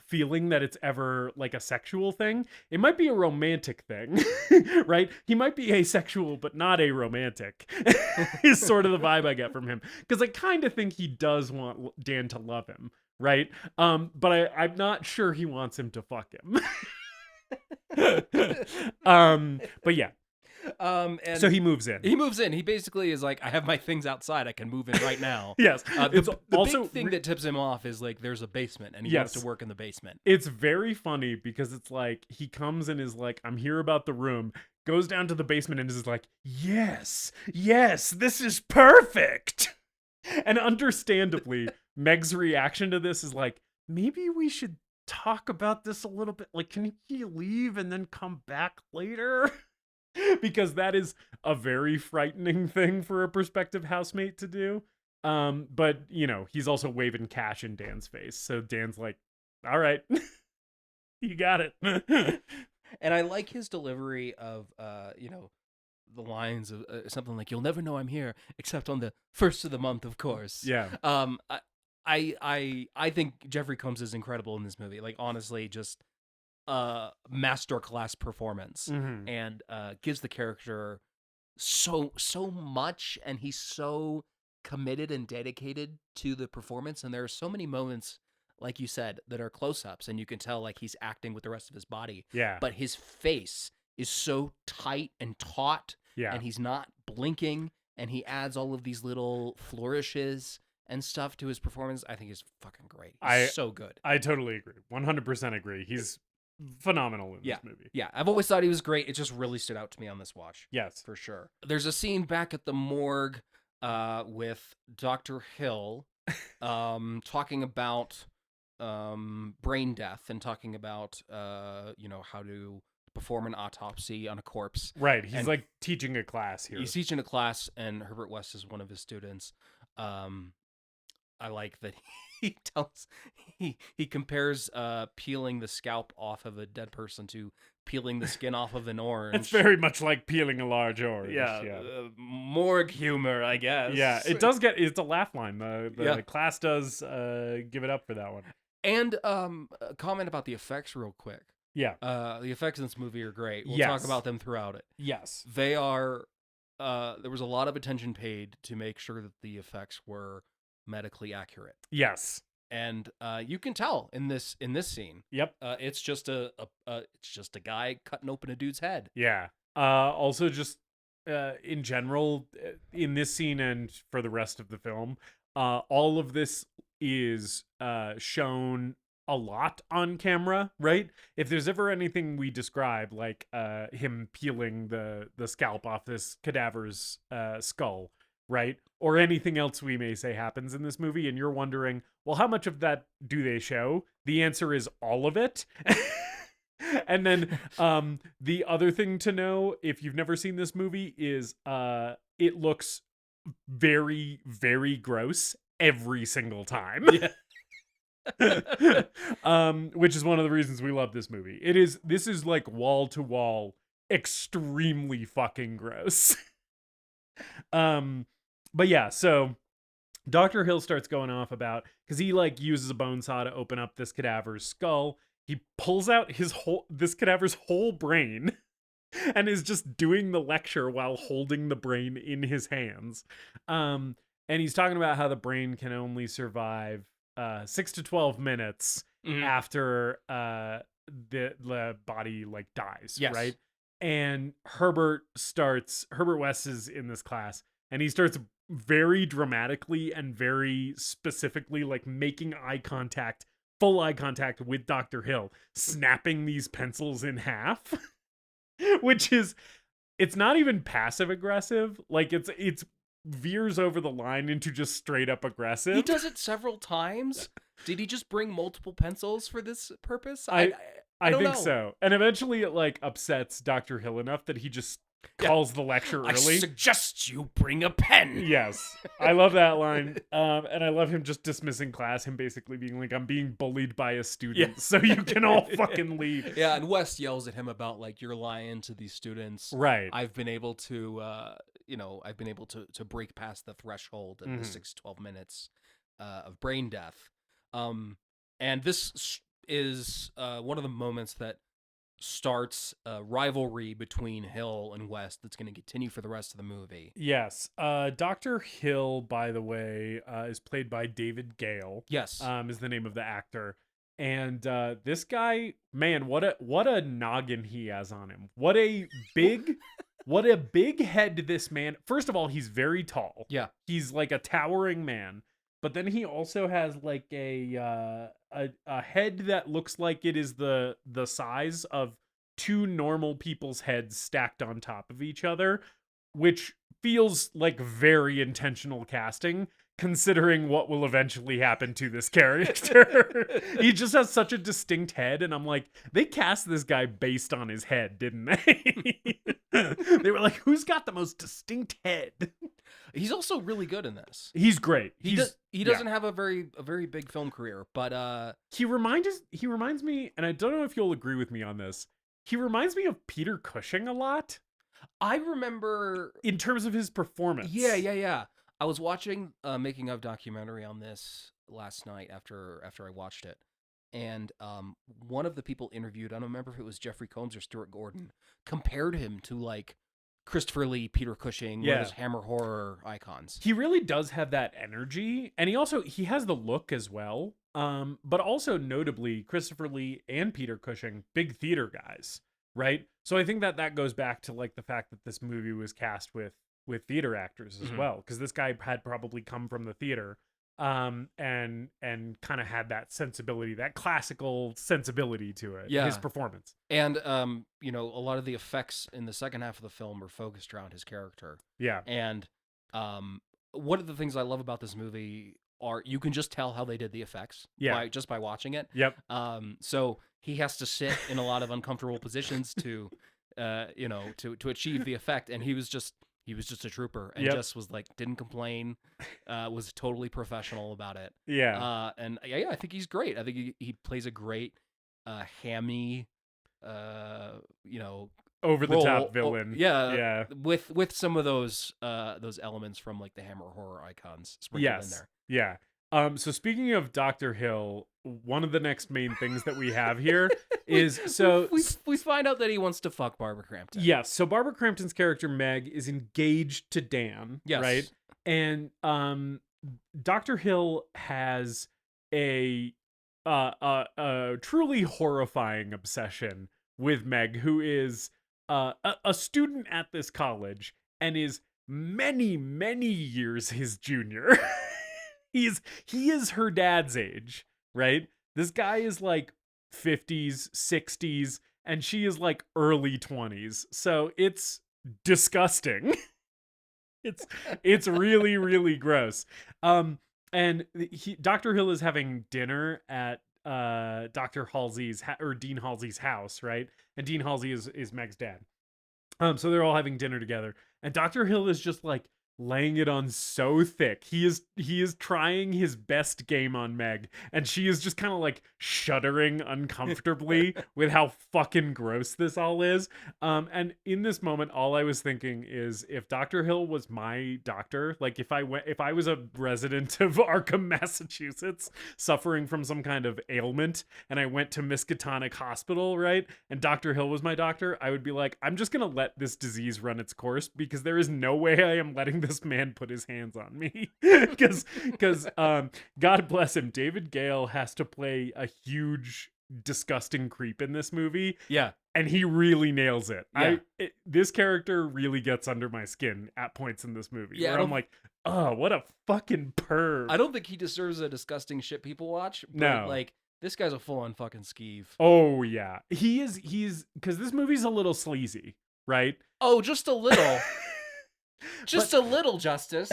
feeling that it's ever like a sexual thing. It might be a romantic thing, right? He might be asexual, but not aromantic is sort of the vibe I get from him. Because I kind of think he does want Dan to love him, right? But I'm not sure he wants him to fuck him. But yeah. And so he moves in. He basically is like, I have my things outside. I can move in right now. Yes. The also big thing that tips him off is like there's a basement and he wants to work in the basement. It's very funny because it's like he comes and is like, I'm here about the room, goes down to the basement and is like, yes, this is perfect. And understandably, Meg's reaction to this is like, maybe we should talk about this a little bit. Like, can he leave and then come back later? Because that is a very frightening thing for a prospective housemate to do. But, he's also waving cash in Dan's face. So Dan's like, all right, you got it. And I like his delivery of, the lines of something like, you'll never know I'm here except on the first of the month, of course. Yeah. I think Jeffrey Combs is incredible in this movie. Like, honestly, just masterclass performance, and gives the character so much, and he's so committed and dedicated to the performance. And there are so many moments, like you said, that are close-ups, and you can tell like he's acting with the rest of his body. Yeah. But his face is so tight and taut, and he's not blinking, and he adds all of these little flourishes and stuff to his performance. I think he's fucking great. He's so good. I totally agree. 100% agree. He's phenomenal in this movie. Yeah, I've always thought he was great. It just really stood out to me on this watch. Yes. For sure. There's a scene back at the morgue with Dr. Hill talking about brain death and talking about how to perform an autopsy on a corpse. Right. He's like teaching a class here. He's teaching a class, and Herbert West is one of his students. I like that he compares peeling the scalp off of a dead person to peeling the skin off of an orange. It's very much like peeling a large orange. Yeah. Morgue humor, I guess. Yeah, it's a laugh line. The class does give it up for that one. And a comment about the effects real quick. Yeah. The effects in this movie are great. We'll Yes. talk about them throughout it. Yes. They are there was a lot of attention paid to make sure that the effects were medically accurate. Yes. And you can tell in this scene. Yep. It's just a guy cutting open a dude's head. Yeah. Also, just in general, in this scene and for the rest of the film, all of this is shown a lot on camera, right? If there's ever anything we describe, like him peeling the scalp off this cadaver's skull, right? Or anything else we may say happens in this movie, and you're wondering, well, how much of that do they show? The answer is all of it. And then the other thing to know, if you've never seen this movie, is it looks very, very gross every single time. Yeah. Which is one of the reasons we love this movie. This is like wall to wall extremely fucking gross. But yeah, so Dr. Hill starts going off about, because he like uses a bone saw to open up this cadaver's skull. He pulls out this cadaver's whole brain and is just doing the lecture while holding the brain in his hands. And he's talking about how the brain can only survive 6 to 12 minutes after the body like dies. Yes. Right. And Herbert West is in this class, and he starts very dramatically and very specifically like making full eye contact with Dr. Hill, snapping these pencils in half, which is, it's not even passive aggressive. Like it's veers over the line into just straight up aggressive. He does it several times. Did he just bring multiple pencils for this purpose? I don't think know. so. And eventually it like upsets Dr. Hill enough that he just calls the lecture early. I suggest you bring a pen. Yes. I love that line. And I love him just dismissing class, him basically being like, I'm being bullied by a student, so you can all fucking leave. Yeah, and West yells at him about like, you're lying to these students. Right. I've been able to to break past the threshold of the 6 to 12 minutes of brain death. And this is one of the moments that starts a rivalry between Hill and West that's going to continue for the rest of the movie. Yes. Dr. Hill, by the way, is played by David Gale. Yes. Is the name of the actor. And this guy, man, what a noggin he has on him. What a big head this man. First of all, he's very tall. Yeah. He's like a towering man. But then he also has like a head that looks like it is the size of two normal people's heads stacked on top of each other, which feels like very intentional casting, considering what will eventually happen to this character. He just has such a distinct head, and I'm like, they cast this guy based on his head, didn't they? They were like, who's got the most distinct head? He's also really good in this. He's great. He doesn't have a very big film career, but he reminds me, and I don't know if you'll agree with me on this, he reminds me of Peter Cushing a lot. I remember in terms of his performance. Yeah. I was watching a making of documentary on this last night after I watched it. and one of the people interviewed, I don't remember if it was Jeffrey Combs or Stuart Gordon, compared him to like Christopher Lee, Peter Cushing, one of those Hammer horror icons. He really does have that energy, and he has the look as well. But also notably, Christopher Lee and Peter Cushing, big theater guys, right? So I think that goes back to like the fact that this movie was cast with theater actors as well, because this guy had probably come from the theater, and kind of had that sensibility, that classical sensibility to it. His performance. And you know, a lot of the effects in the second half of the film are focused around his character. Yeah. And one of the things I love about this movie are you can just tell how they did the effects just by watching it. Yep. So he has to sit in a lot of uncomfortable positions to you know, to achieve the effect, and he was just a trooper, and just was like, didn't complain, was totally professional about it. Yeah. And I think he's great. I think he plays a great hammy, you know, over the top villain. Yeah. With some of those elements from like the Hammer horror icons sprinkled in there. Yeah. So speaking of Dr. Hill, one of the next main things that we have here is we find out that he wants to fuck Barbara Crampton. Yes. So Barbara Crampton's character Meg is engaged to Dan. Yes. Right. And Dr. Hill has a truly horrifying obsession with Meg, who is a student at this college and is many, many years his junior. He is her dad's age, right? This guy is like 50s, 60s, and she is like early 20s. So it's disgusting. It's really, really gross. And Dr. Hill is having dinner at Dr. Halsey's or Dean Halsey's house, right? And Dean Halsey is Meg's dad. So they're all having dinner together, and Dr. Hill is just like laying it on so thick. He is trying his best game on Meg, and she is just kind of like shuddering uncomfortably with how fucking gross this all is. And in this moment, all I was thinking is, if Dr. Hill was my doctor, like if I was a resident of Arkham, Massachusetts, suffering from some kind of ailment, and I went to Miskatonic Hospital, right, and Dr. Hill was my doctor, I would be like, I'm just gonna let this disease run its course, because there is no way I am letting this man put his hands on me. because God bless him, David Gale has to play a huge disgusting creep in this movie. Yeah. And he really nails it. Yeah. This character really gets under my skin at points in this movie. Yeah, where I'm like, oh, what a fucking perv. I don't think he deserves a disgusting shit people watch. But No. like, this guy's a full on fucking skeeve. Oh yeah. He's because this movie's a little sleazy, right? Oh, just a little. Just a little, Justus.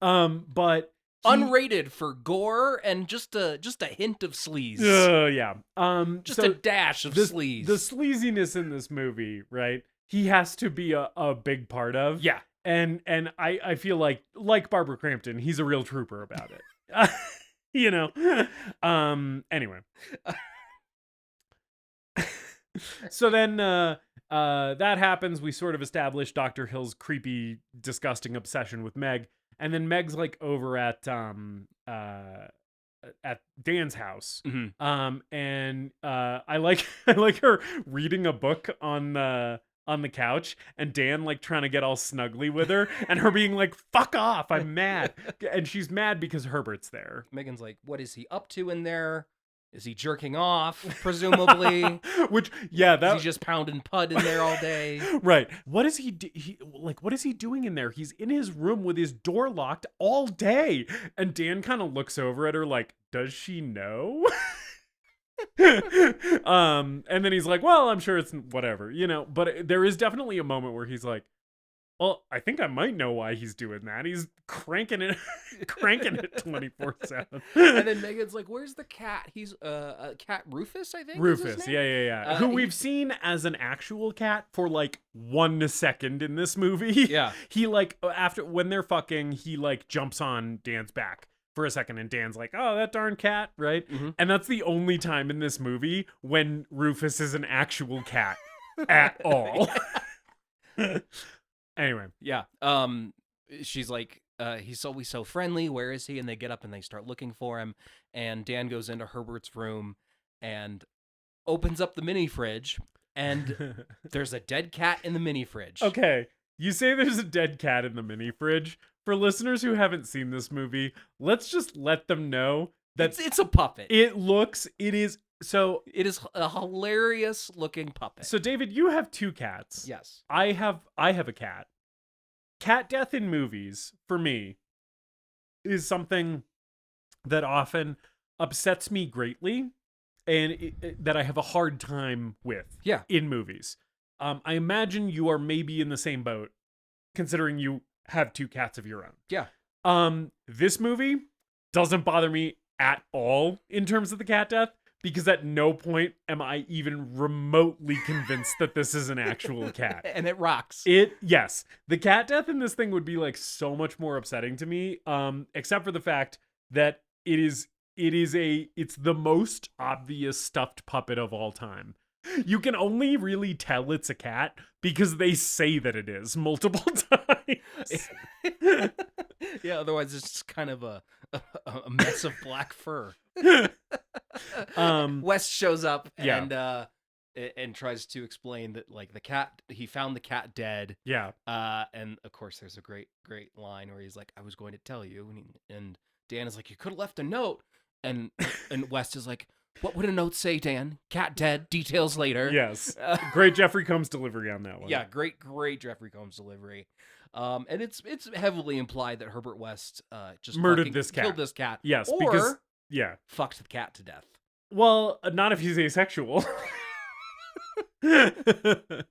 But unrated for gore and just a hint of sleaze. Yeah. Just a dash of sleaze. The sleaziness in this movie, right? He has to be a big part of. Yeah. And I feel like Barbara Crampton, he's a real trooper about it. You know. Anyway. So then that happens. We sort of establish Dr. Hill's creepy, disgusting obsession with Meg. And then Meg's like over at Dan's house. Mm-hmm. And I like her reading a book on the couch, and Dan like trying to get all snuggly with her, and her being like, fuck off, I'm mad. And she's mad because Herbert's there. Megan's like, what is he up to in there? Is he jerking off, presumably? Which, yeah, is he just pounding pud in there all day? Right. What is what is he doing in there? He's in his room with his door locked all day. And Dan kind of looks over at her like, does she know? And then he's like, well, I'm sure it's whatever, you know. But there is definitely a moment where he's like, well, I think I might know why he's doing that. He's cranking it 24/7. And then Megan's like, where's the cat? He's a cat, Rufus, I think. Rufus, yeah. Who we've seen as an actual cat for like 1 second in this movie. Yeah. He like, after when they're fucking, he like jumps on Dan's back for a second, and Dan's like, oh, that darn cat, right? Mm-hmm. And that's the only time in this movie when Rufus is an actual cat at all. Anyway. Yeah. She's like, he's always so friendly. Where is he? And they get up and they start looking for him. And Dan goes into Herbert's room and opens up the mini fridge, and there's a dead cat in the mini fridge. Okay, you say there's a dead cat in the mini fridge. For listeners who haven't seen this movie, let's just let them know that it's a puppet. It is a hilarious looking puppet. So David, you have 2 cats. Yes. I have a cat. Cat death in movies, for me, is something that often upsets me greatly, and that I have a hard time with in movies. I imagine you are maybe in the same boat, considering you have 2 cats of your own. Yeah. This movie doesn't bother me at all in terms of the cat death, because at no point am I even remotely convinced that this is an actual cat. And it rocks. Yes. The cat death in this thing would be like so much more upsetting to me, except for the fact that it's the most obvious stuffed puppet of all time. You can only really tell it's a cat because they say that it is multiple times. Yeah, otherwise it's just kind of a mess of black fur. West shows up and tries to explain that, like, he found the cat dead. Yeah. And of course there's a great line where he's like, I was going to tell you, and Dan is like, you could have left a note, and West is like, what would a note say, Dan? Cat dead, details later. Yes. Great Jeffrey Combs delivery on that one. Yeah, great Jeffrey Combs delivery. And it's heavily implied that Herbert West just murdered this cat. Killed this cat. Yes, or fucked the cat to death. Well, not if he's asexual. If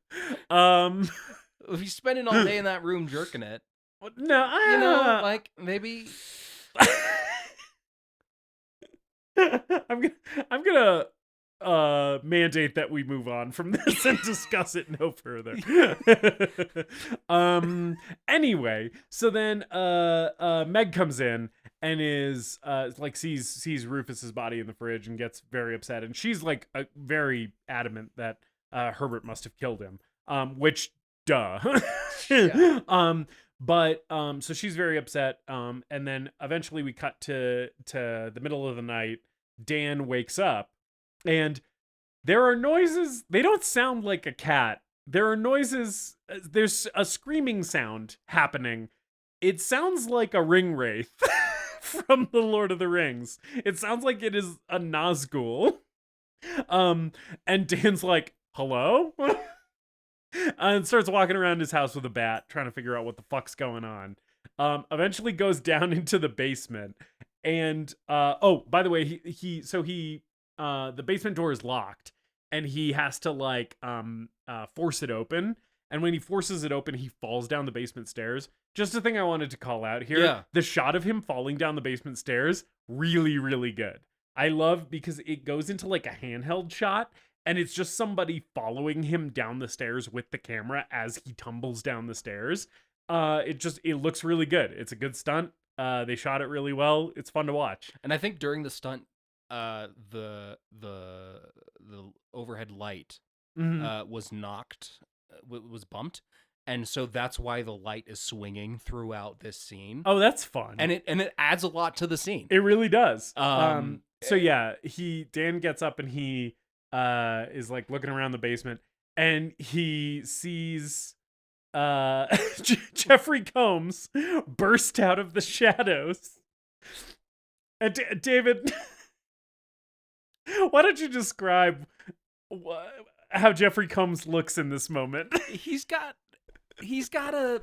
he's spending all day in that room jerking it. No, like maybe I'm gonna mandate that we move on from this and discuss it no further. Anyway, so then Meg comes in and is like sees Rufus's body in the fridge and gets very upset, and she's like very adamant that Herbert must have killed him, which duh. So she's very upset, and then eventually we cut to the middle of the night. Dan wakes up, and there are noises. They don't sound like a cat. There are noises. There's a screaming sound happening. It sounds like a ring wraith from the Lord of the Rings. It sounds like it is a Nazgul. And Dan's like, hello? And starts walking around his house with a bat, trying to figure out what the fuck's going on. Eventually goes down into the basement. And, by the way, the basement door is locked, and he has to like, force it open. And when he forces it open, he falls down the basement stairs. Just a thing I wanted to call out here. Yeah. The shot of him falling down the basement stairs, really, really good. I love because it goes into like a handheld shot, and it's just somebody following him down the stairs with the camera as he tumbles down the stairs. It looks really good. It's a good stunt. They shot it really well. It's fun to watch. And I think during the stunt, the overhead light was bumped, and so that's why the light is swinging throughout this scene. Oh, that's fun. And it adds a lot to the scene. It really does. So yeah, Dan gets up and he is like looking around the basement, and he sees Jeffrey Combs burst out of the shadows. And David, why don't you describe how Jeffrey Combs looks in this moment? He's got a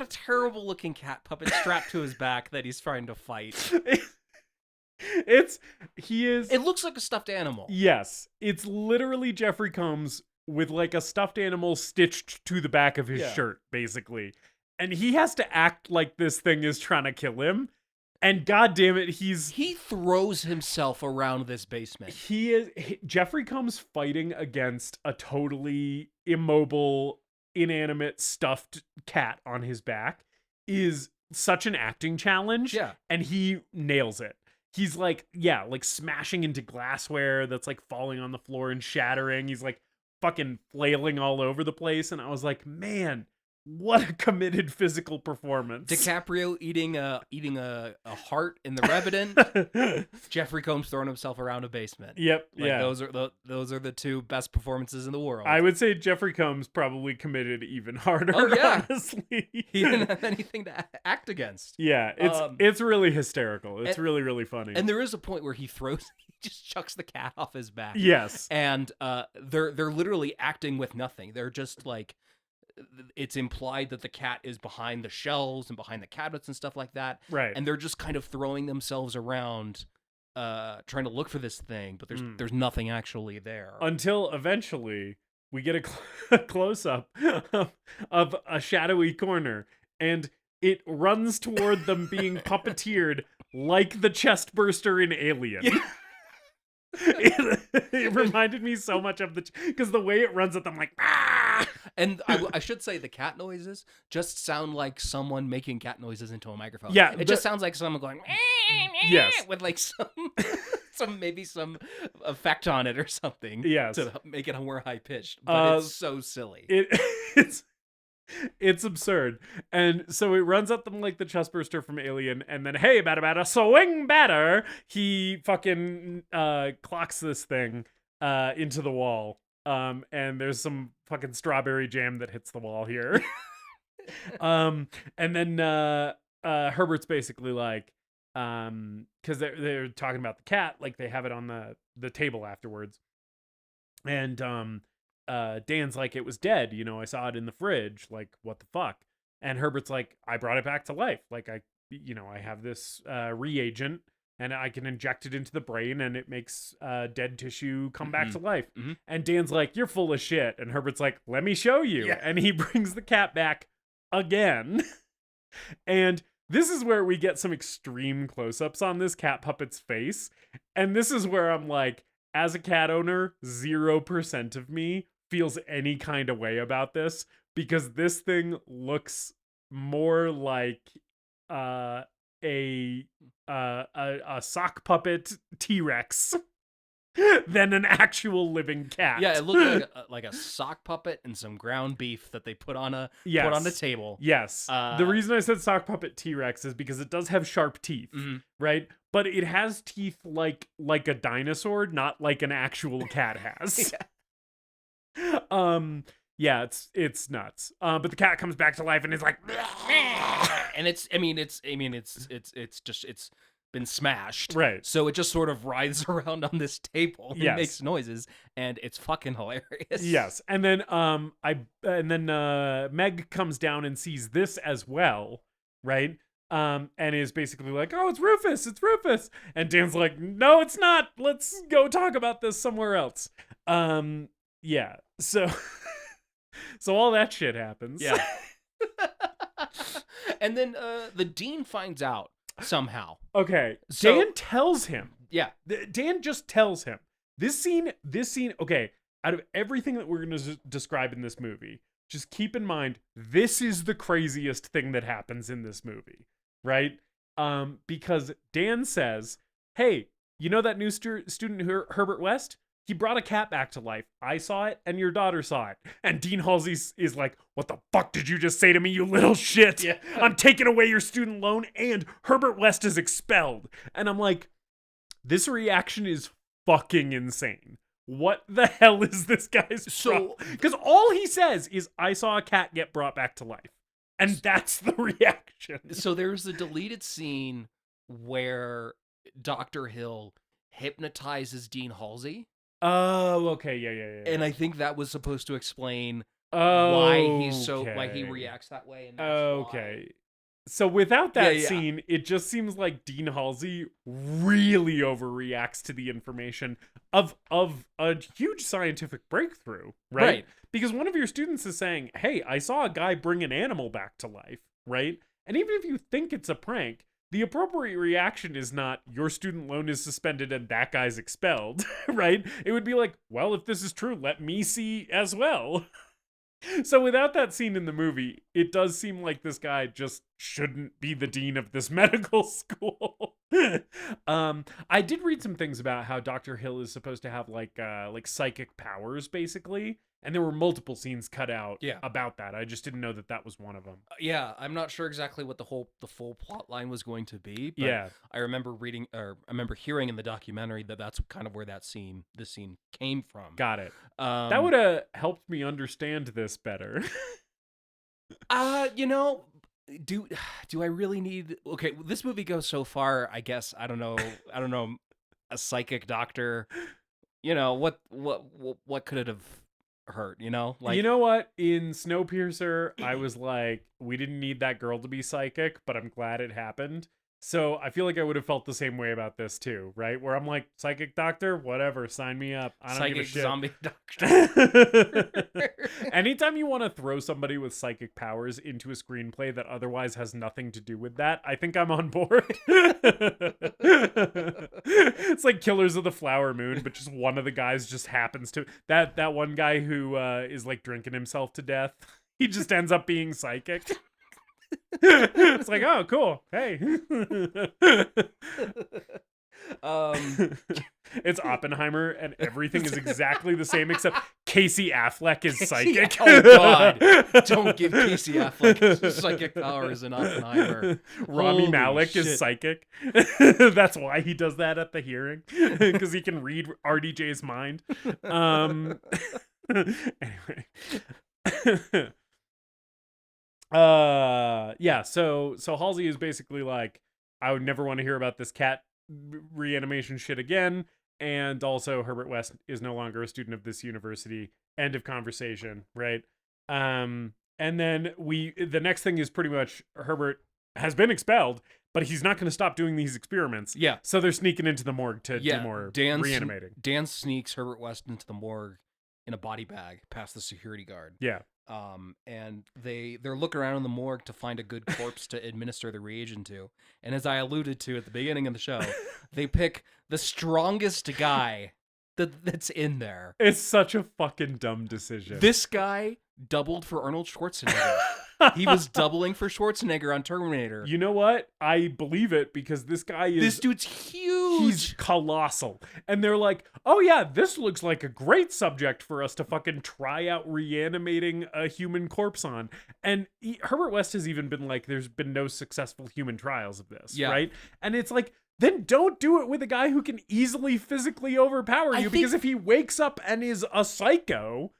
terrible looking cat puppet strapped to his back that he's trying to fight. It looks like a stuffed animal. Yes, it's literally Jeffrey Combs with like a stuffed animal stitched to the back of his shirt, basically. And he has to act like this thing is trying to kill him. And God damn it, he throws himself around this basement. Jeffrey Combs fighting against a totally immobile, inanimate, stuffed cat on his back is such an acting challenge. Yeah. And he nails it. He's like smashing into glassware that's like falling on the floor and shattering. He's like fucking flailing all over the place. And I was like, man, what a committed physical performance. DiCaprio eating a heart in The Revenant. Jeffrey Combs throwing himself around a basement. Yep. Like, yeah. those are the two best performances in the world. I would say Jeffrey Combs probably committed even harder. Oh, yeah. Honestly, He didn't have anything to act against. Yeah, it's really hysterical. It's really, really funny. And there is a point where he just chucks the cat off his back. Yes. And they're literally acting with nothing. They're just like, it's implied that the cat is behind the shelves and behind the cabinets and stuff like that. Right. And they're just kind of throwing themselves around, trying to look for this thing, but there's nothing actually there. Until eventually we get a close up of a shadowy corner, and it runs toward them being puppeteered like the chest burster in Alien. Yeah. It reminded me so much of because the way it runs at them, like, ah! And I should say the cat noises just sound like someone making cat noises into a microphone. Yeah, it just sounds like someone going, yes, with like some effect on it or something. Yes, to make it more high pitched. But it's so silly. It's absurd. And so it runs at them like the chestburster from Alien, and then, hey, batter, swing batter, he fucking clocks this thing into the wall. And there's some fucking strawberry jam that hits the wall here. And then Herbert's basically like, because they're talking about the cat, like they have it on the table afterwards. And Dan's like, it was dead, I saw it in the fridge, like, what the fuck? And Herbert's like, I brought it back to life, like, I have this reagent, and I can inject it into the brain, and it makes dead tissue come back to life. Mm-hmm. And Dan's like, you're full of shit. And Herbert's like, let me show you. Yeah. And he brings the cat back again. And this is where we get some extreme close-ups on this cat puppet's face. And this is where I'm like, as a cat owner, 0% of me feels any kind of way about this, because this thing looks more like a sock puppet T-Rex than an actual living cat. Yeah, it looked like a sock puppet and some ground beef that they put on a table. Yes. The reason I said sock puppet T-Rex is because it does have sharp teeth, right? But it has teeth like a dinosaur, not like an actual cat has. Yeah. It's nuts. But the cat comes back to life and is like, and it's been smashed, right? So it just sort of writhes around on this table and makes noises, and it's fucking hilarious. Yes. And then Meg comes down and sees this as well, right? And is basically like, oh, it's Rufus. And Dan's like, no, it's not. Let's go talk about this somewhere else. Yeah. So all that shit happens. Yeah. And then the dean finds out somehow. Okay. So, Dan tells him. Yeah. Dan just tells him. This scene, okay, out of everything that we're going to describe in this movie, just keep in mind, this is the craziest thing that happens in this movie, right? Because Dan says, hey, you know that new student Herbert West? He brought a cat back to life. I saw it, and your daughter saw it. And Dean Halsey is like, what the fuck did you just say to me, you little shit? Yeah. I'm taking away your student loan, and Herbert West is expelled. And I'm like, this reaction is fucking insane. What the hell is this guy's problem? Because all he says is, I saw a cat get brought back to life. And that's the reaction. So there's a deleted scene where Dr. Hill hypnotizes Dean Halsey. Oh, okay, yeah. And I think that was supposed to explain why he reacts that way. And that's why. So without that scene, it just seems like Dean Halsey really overreacts to the information of a huge scientific breakthrough, right? Because one of your students is saying, hey, I saw a guy bring an animal back to life, right? And even if you think it's a prank, the appropriate reaction is not, your student loan is suspended and that guy's expelled, right? It would be like, well, if this is true, let me see as well. So without that scene in the movie, it does seem like this guy just shouldn't be the dean of this medical school. I did read some things about how Dr. Hill is supposed to have like psychic powers, basically, and there were multiple scenes cut out about that. I just didn't know that was one of them. Yeah, I'm not sure exactly what the full plot line was going to be, but I remember hearing in the documentary that that's kind of where this scene came from. Got it. That would have helped me understand this better. You know, do I really need? Okay, this movie goes so far. I guess I don't know. A psychic doctor. You know what could it have hurt? You know, like, you know what? In Snowpiercer, I was like, we didn't need that girl to be psychic, but I'm glad it happened. So I feel like I would have felt the same way about this too, right? Where I'm like, psychic doctor, whatever, sign me up. I don't give a shit. Zombie doctor. Anytime you want to throw somebody with psychic powers into a screenplay that otherwise has nothing to do with that, I think I'm on board. It's like Killers of the Flower Moon, but just one of the guys just happens to that one guy who is like drinking himself to death. He just ends up being psychic. It's like, oh, cool. Hey. It's Oppenheimer, and everything is exactly the same except Casey Affleck is psychic. Oh God! Don't give Casey Affleck psychic powers in Oppenheimer. Rami Malek is psychic. That's why he does that at the hearing, because he can read RDJ's mind. Anyway. So Halsey is basically like, I would never want to hear about this cat reanimation shit again, and also Herbert West is no longer a student of this university. End of conversation, right? And then the next thing is pretty much Herbert has been expelled, but he's not going to stop doing these experiments. Yeah. So they're sneaking into the morgue to do more reanimating. Dan sneaks Herbert West into the morgue in a body bag past the security guard. Yeah. And they're looking around in the morgue to find a good corpse to administer the reagent to. And as I alluded to at the beginning of the show, they pick the strongest guy that's in there. It's such a fucking dumb decision. This guy doubled for Arnold Schwarzenegger. He was doubling for Schwarzenegger on Terminator. You know what? I believe it, because this dude's huge. He's colossal. And they're like, oh yeah, this looks like a great subject for us to fucking try out reanimating a human corpse on. And Herbert West has even been like, there's been no successful human trials of this, right? And it's like, then don't do it with a guy who can easily physically overpower you, because if he wakes up and is a psycho,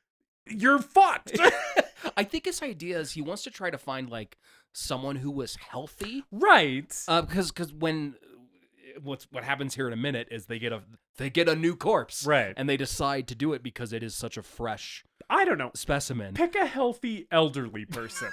you're fucked. I think his idea is he wants to try to find like someone who was healthy, right? Because when what happens here in a minute is they get a new corpse, right? And they decide to do it because it is such a fresh, I don't know, specimen. Pick a healthy elderly person.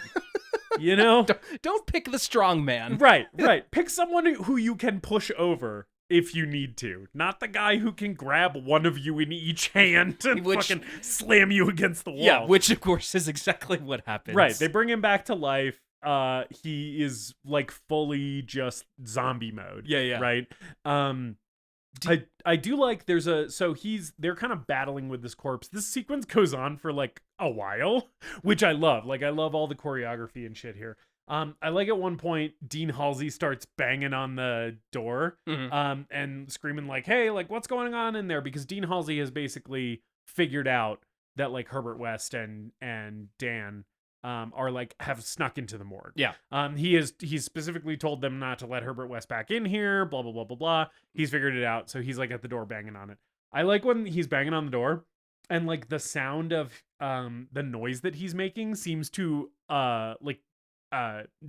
You know, don't pick the strong man. Right. Pick someone who you can push over if you need to, not the guy who can grab one of you in each hand and fucking slam you against the wall. Yeah, which of course is exactly what happens. Right, they bring him back to life. He is like fully just zombie mode. Yeah. Right. I do like they're kind of battling with this corpse. This sequence goes on for like a while, which I love. Like, I love all the choreography and shit here. I like at one point Dean Halsey starts banging on the door, and screaming like, hey, like, what's going on in there? Because Dean Halsey has basically figured out that like Herbert West and Dan are like have snuck into the morgue. Yeah. He's specifically told them not to let Herbert West back in here, blah, blah, blah, blah, blah. He's figured it out. So he's like at the door banging on it. I like when he's banging on the door and like the sound of the noise that he's making seems to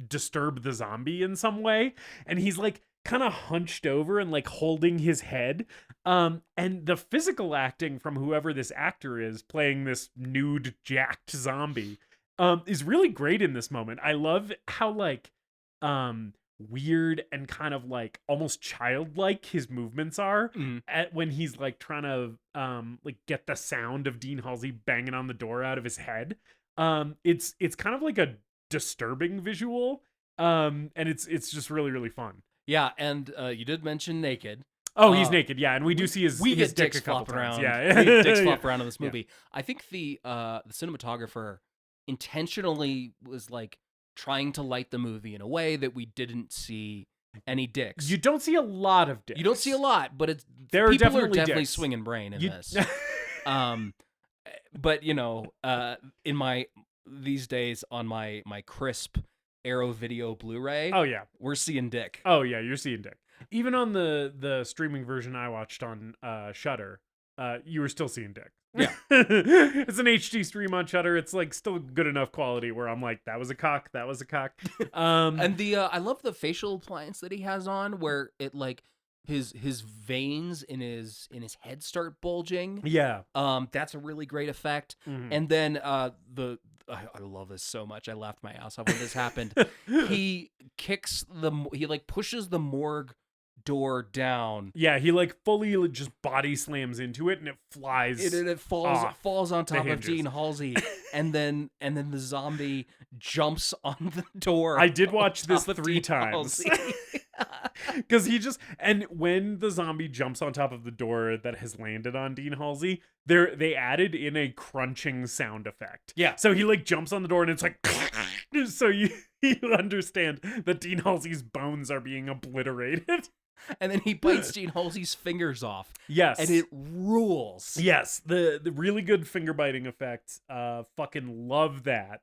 disturb the zombie in some way, and he's like kind of hunched over and like holding his head, and the physical acting from whoever this actor is playing this nude jacked zombie is really great in this moment. I love how like weird and kind of like almost childlike his movements are when he's like trying to like get the sound of Dean Halsey banging on the door out of his head. It's kind of like a disturbing visual, and it's just really, really fun. Yeah, and you did mention naked. Oh, he's naked, yeah, and we do see his dick a couple times. Yeah, dicks flop around in this movie. Yeah. I think the cinematographer intentionally was like trying to light the movie in a way that we didn't see any dicks. You don't see a lot of dicks. You don't see a lot, but it's There are people definitely are definitely dicks. swinging brain in this. But in my these days on my crisp Arrow Video Blu-ray, Oh yeah. we're seeing dick. Oh yeah, you're seeing dick. Even on the streaming version I watched on Shudder, you were still seeing dick. Yeah. It's an HD stream on Shudder. It's like still good enough quality where I'm like, that was a cock. And I love the facial appliance that he has on, where it like his veins in his head start bulging. yeah. That's a really great effect. Mhm. And then I love this so much. I laughed my ass off when this happened. He pushes the morgue door down. Yeah, he like fully just body slams into it and it flies. It falls on top of hinges. Dean Halsey, and then the zombie jumps on the door. I did watch this top of 3 Dean times. Halsey. Because and when the zombie jumps on top of the door that has landed on Dean Halsey, they added in a crunching sound effect. Yeah. So he like jumps on the door and it's like, so you understand that Dean Halsey's bones are being obliterated. And then he bites Dean Halsey's fingers off. Yes. And it rules. Yes, the really good finger biting effect. Fucking love that.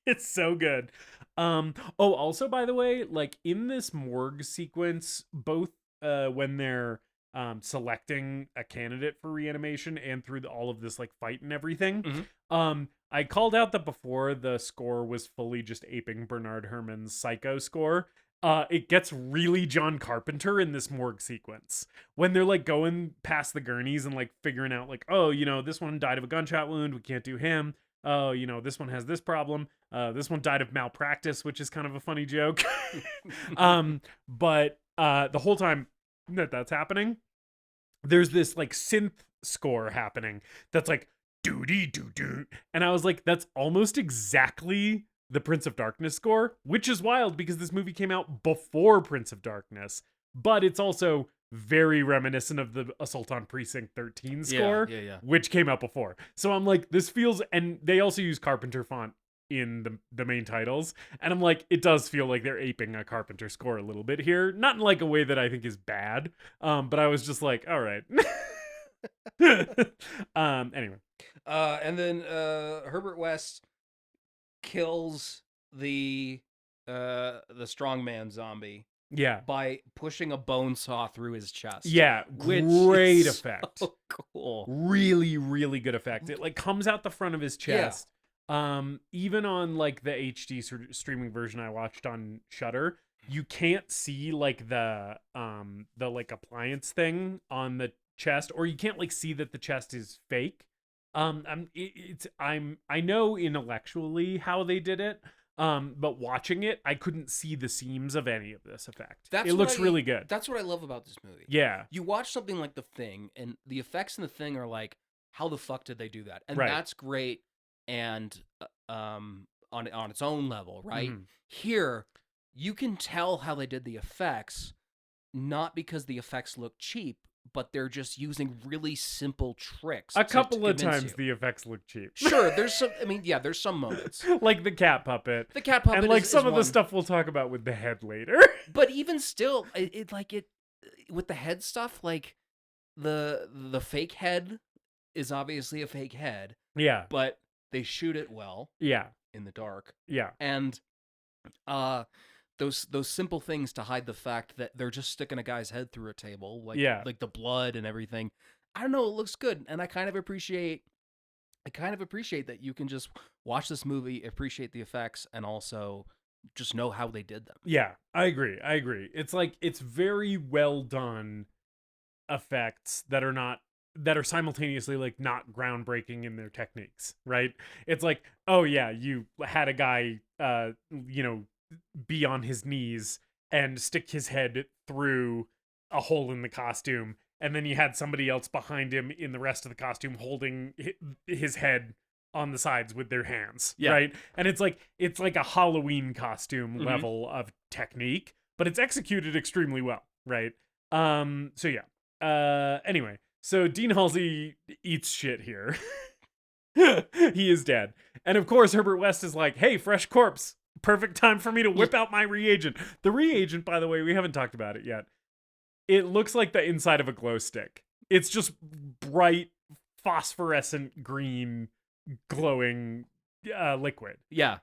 It's so good. Also by the way, like in this morgue sequence, both when they're selecting a candidate for reanimation and through all of this like fight and everything, I called out that before the score was fully just aping Bernard Herrmann's Psycho score. It gets really John Carpenter in this morgue sequence when they're like going past the gurneys and like figuring out like, oh, this one died of a gunshot wound. We can't do him. Oh, this one has this problem. This one died of malpractice, which is kind of a funny joke. But the whole time that's happening, there's this like synth score happening that's like doo-dee-doo-doo. And I was like, that's almost exactly the Prince of Darkness score, which is wild because this movie came out before Prince of Darkness, but it's also very reminiscent of the Assault on Precinct 13 score, which came out before. So I'm like, this feels, and they also use Carpenter font in the main titles, and I'm like, it does feel like they're aping a Carpenter score a little bit here, not in like a way that I think is bad, but I was just like, all right. Anyway. And then Herbert West kills the strongman zombie Yeah. by pushing a bone saw through his chest. Yeah, which great is effect. So cool. Really, really good effect. It like comes out the front of his chest. Even on like the HD streaming version I watched on Shudder, you can't see like the like appliance thing on the chest, or you can't like see that the chest is fake. I know intellectually how they did it, but watching it, I couldn't see the seams of any of this effect. It looks really good. That's what I love about this movie. Yeah. You watch something like The Thing, and the effects in The Thing are like, how the fuck did they do that? And Right. that's great, and on its own level, right? Mhm. Here, you can tell how they did the effects, not because the effects look cheap, but they're just using really simple tricks. A couple of convince times you. the effects look cheap. Sure, there's some. I mean, yeah, there's some moments. Like the cat puppet. The cat puppet, And like is some of one. the stuff we'll talk about with the head later. But even still, it with the head stuff, like the fake head is obviously a fake head. Yeah. But they shoot it well. Yeah. In the dark. Yeah. And those simple things to hide the fact that they're just sticking a guy's head through a table, like the blood and everything. I don't know, it looks good, and I kind of appreciate that you can just watch this movie, appreciate the effects, and also just know how they did them. Yeah, I agree. It's like, it's very well done effects that are simultaneously like not groundbreaking in their techniques, right? It's like, oh yeah, you had a guy be on his knees and stick his head through a hole in the costume, and then you had somebody else behind him in the rest of the costume holding his head on the sides with their hands, right? And it's like a Halloween costume level of technique, but it's executed extremely well, right? So yeah. Anyway, so Dean Halsey eats shit here. He is dead. And of course, Herbert West is like, hey, fresh corpse. Perfect time for me to whip out my reagent. The reagent, by the way, we haven't talked about it yet. It looks like the inside of a glow stick. It's just bright, phosphorescent green, glowing liquid. Yeah.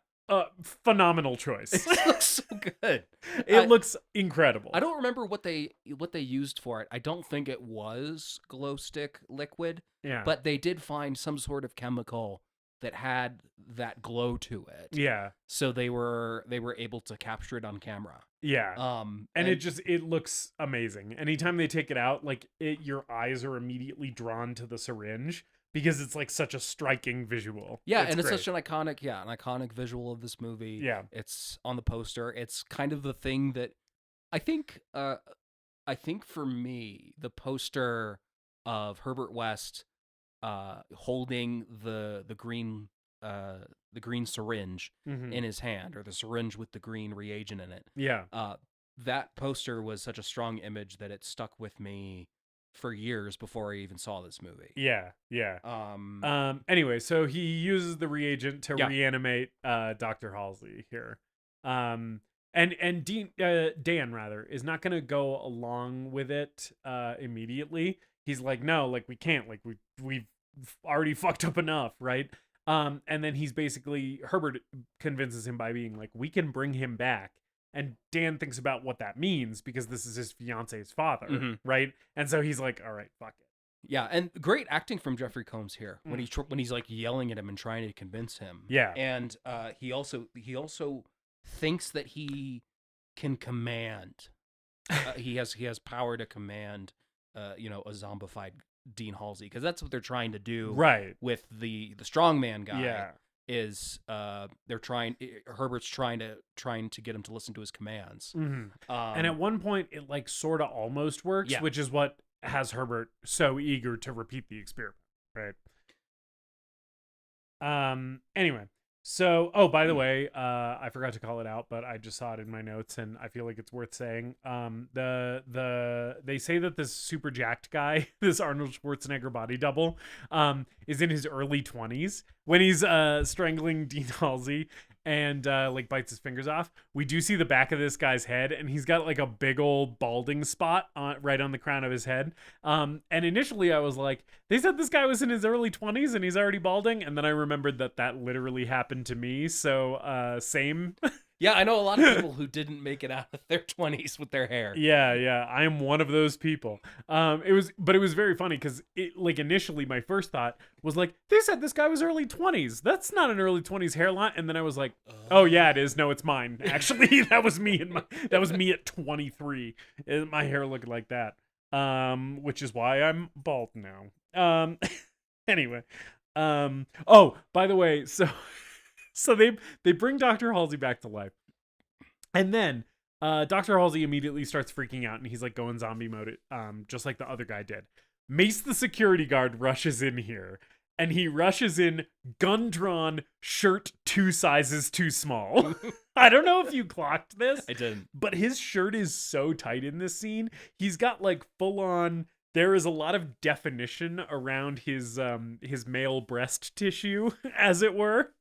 Phenomenal choice. It looks so good. It looks incredible. I don't remember what they used for it. I don't think it was glow stick liquid. Yeah. But they did find some sort of chemical that had that glow to it. Yeah. So they were able to capture it on camera. Yeah. And it looks amazing. Anytime they take it out, like your eyes are immediately drawn to the syringe because it's like such a striking visual. Yeah, it's and it's great. such an iconic visual of this movie. Yeah. It's on the poster. It's kind of the thing that I think for me, the poster of Herbert West holding the green syringe in his hand, or the syringe with the green reagent in it. Yeah. That poster was such a strong image that it stuck with me for years before I even saw this movie. Yeah. Anyway, so he uses the reagent to reanimate Dr. Halsey here. And Dan rather is not going to go along with it immediately. He's like, no, like we can't, like we've already fucked up enough, right? And then Herbert convinces him by being like, we can bring him back. And Dan thinks about what that means because this is his fiance's father, right? And so he's like, all right, fuck it. Yeah, and great acting from Jeffrey Combs here when he's like yelling at him and trying to convince him. Yeah, and he also thinks that he can command. He has power to command, a zombified Dean Halsey, because that's what they're trying to do, right? With the strongman guy. Yeah. Herbert's trying to get him to listen to his commands. And at one point it like sort of almost works, which is what has Herbert so eager to repeat the experiment, right? Anyway, so by the way, I forgot to call it out, but I just saw it in my notes and I feel like it's worth saying. They say that this super jacked guy, this Arnold Schwarzenegger body double, is in his early 20s when he's strangling Dean Halsey and like bites his fingers off. We do see the back of this guy's head, and he's got like a big old balding spot right on the crown of his head. And initially I was like, they said this guy was in his early 20s and he's already balding, and then I remembered that literally happened to me. So same. Yeah, I know a lot of people who didn't make it out of their 20s with their hair. Yeah, I am one of those people. It was very funny because initially my first thought was like, they said this guy was early 20s. That's not an early 20s hairline. And then I was like, oh yeah, it is. No, it's mine. Actually, that was me at 23. My hair looked like that. Which is why I'm bald now. Anyway. Oh, by the way, so they bring Dr. Halsey back to life. And then Dr. Halsey immediately starts freaking out, and he's like going zombie mode, just like the other guy did. Mace, the security guard, rushes in here, and he rushes in gun drawn, shirt 2 sizes too small. I don't know if you clocked this. I didn't. But his shirt is so tight in this scene. He's got like full on, there is a lot of definition around his male breast tissue, as it were,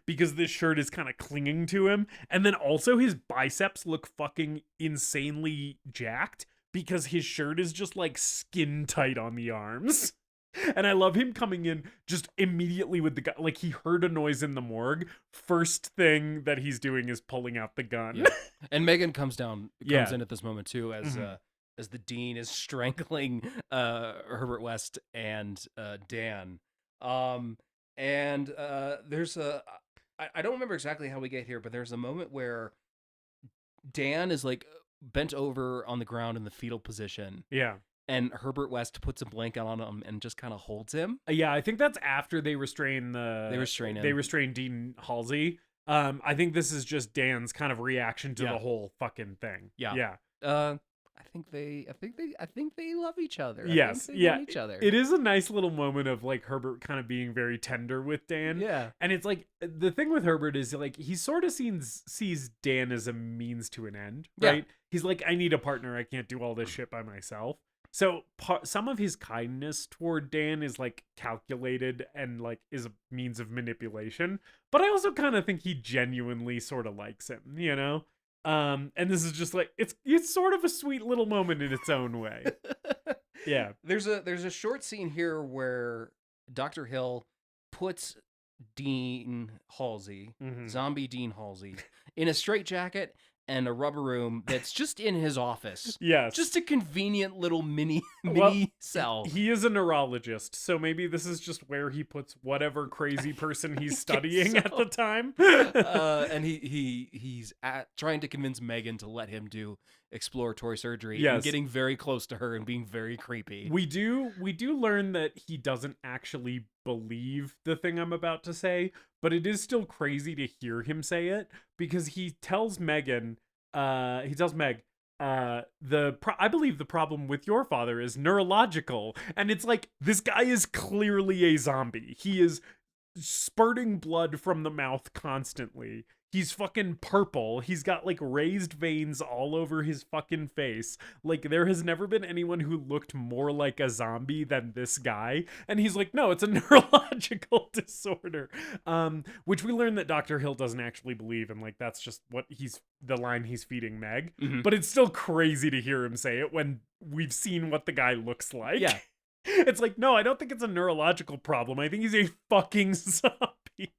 because this shirt is kind of clinging to him. And then also his biceps look fucking insanely jacked because his shirt is just like skin tight on the arms. And I love him coming in just immediately with the gun. Like, he heard a noise in the morgue. First thing that he's doing is pulling out the gun. Yeah. And Megan comes in at this moment too, as the dean is strangling Herbert West and Dan. There's I don't remember exactly how we get here, but there's a moment where Dan is like bent over on the ground in the fetal position. Yeah. And Herbert West puts a blanket on him and just kind of holds him. Yeah, I think that's after they restrain Dean Halsey. I think this is just Dan's kind of reaction to the whole fucking thing. Yeah. I think they love each other. Yes. Love each other. It is a nice little moment of like Herbert kind of being very tender with Dan. Yeah. And it's like, the thing with Herbert is like, he sort of sees Dan as a means to an end, right? Yeah. He's like, I need a partner. I can't do all this shit by myself. So some of his kindness toward Dan is like calculated and like is a means of manipulation, but I also kind of think he genuinely sort of likes him, you know? And this is just like it's sort of a sweet little moment in its own way. Yeah. There's a short scene here where Dr. Hill puts Dean Halsey, zombie Dean Halsey, in a straitjacket and a rubber room that's just in his office. Yes. Just a convenient little mini cell. He is a neurologist, so maybe this is just where he puts whatever crazy person he's studying at the time. And he's trying to convince Megan to let him do exploratory surgery, and getting very close to her and being very creepy. We do learn that he doesn't actually believe the thing I'm about to say, but it is still crazy to hear him say it, because he tells Meg, I believe the problem with your father is neurological. And it's like, this guy is clearly a zombie. He is spurting blood from the mouth constantly. He's fucking purple. He's got like raised veins all over his fucking face. Like, there has never been anyone who looked more like a zombie than this guy. And he's like, no, it's a neurological disorder. Which we learn that Dr. Hill doesn't actually believe, and like that's just what the line he's feeding Meg. But it's still crazy to hear him say it when we've seen what the guy looks like. Yeah. It's like, no, I don't think it's a neurological problem. I think he's a fucking zombie.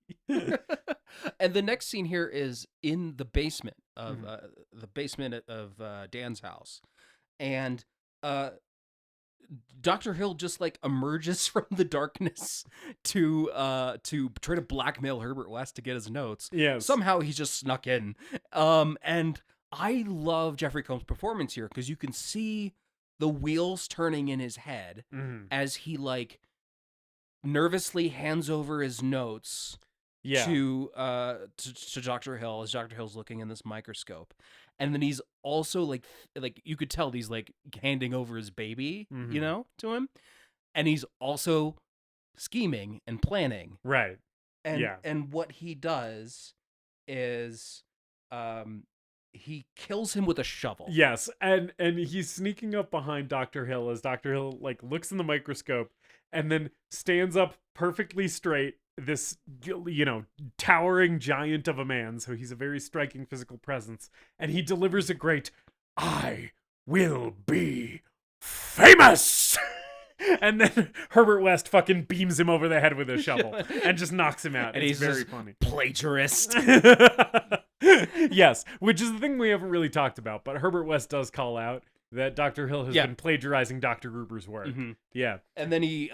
And the next scene here is in the basement of Dan's house, and Dr. Hill just like emerges from the darkness to try to blackmail Herbert West to get his notes. Yes. Somehow he's just snuck in. And I love Jeffrey Combs' performance here, because you can see the wheels turning in his head as he like nervously hands over his notes to Dr. Hill, as Dr. Hill's looking in this microscope. And then he's also like you could tell he's like handing over his baby, you know, to him. And he's also scheming and planning. Right. And what he does is he kills him with a shovel. Yes, and he's sneaking up behind Dr. Hill as Dr. Hill like looks in the microscope and then stands up perfectly straight, this, you know, towering giant of a man, so he's a very striking physical presence, and he delivers a great, "I will be famous!" And then Herbert West fucking beams him over the head with a shovel and just knocks him out. And it's he's very funny. Plagiarist. Yes, which is the thing we haven't really talked about, but Herbert West does call out that Dr. Hill has been plagiarizing Dr. Gruber's work. Yeah. And then he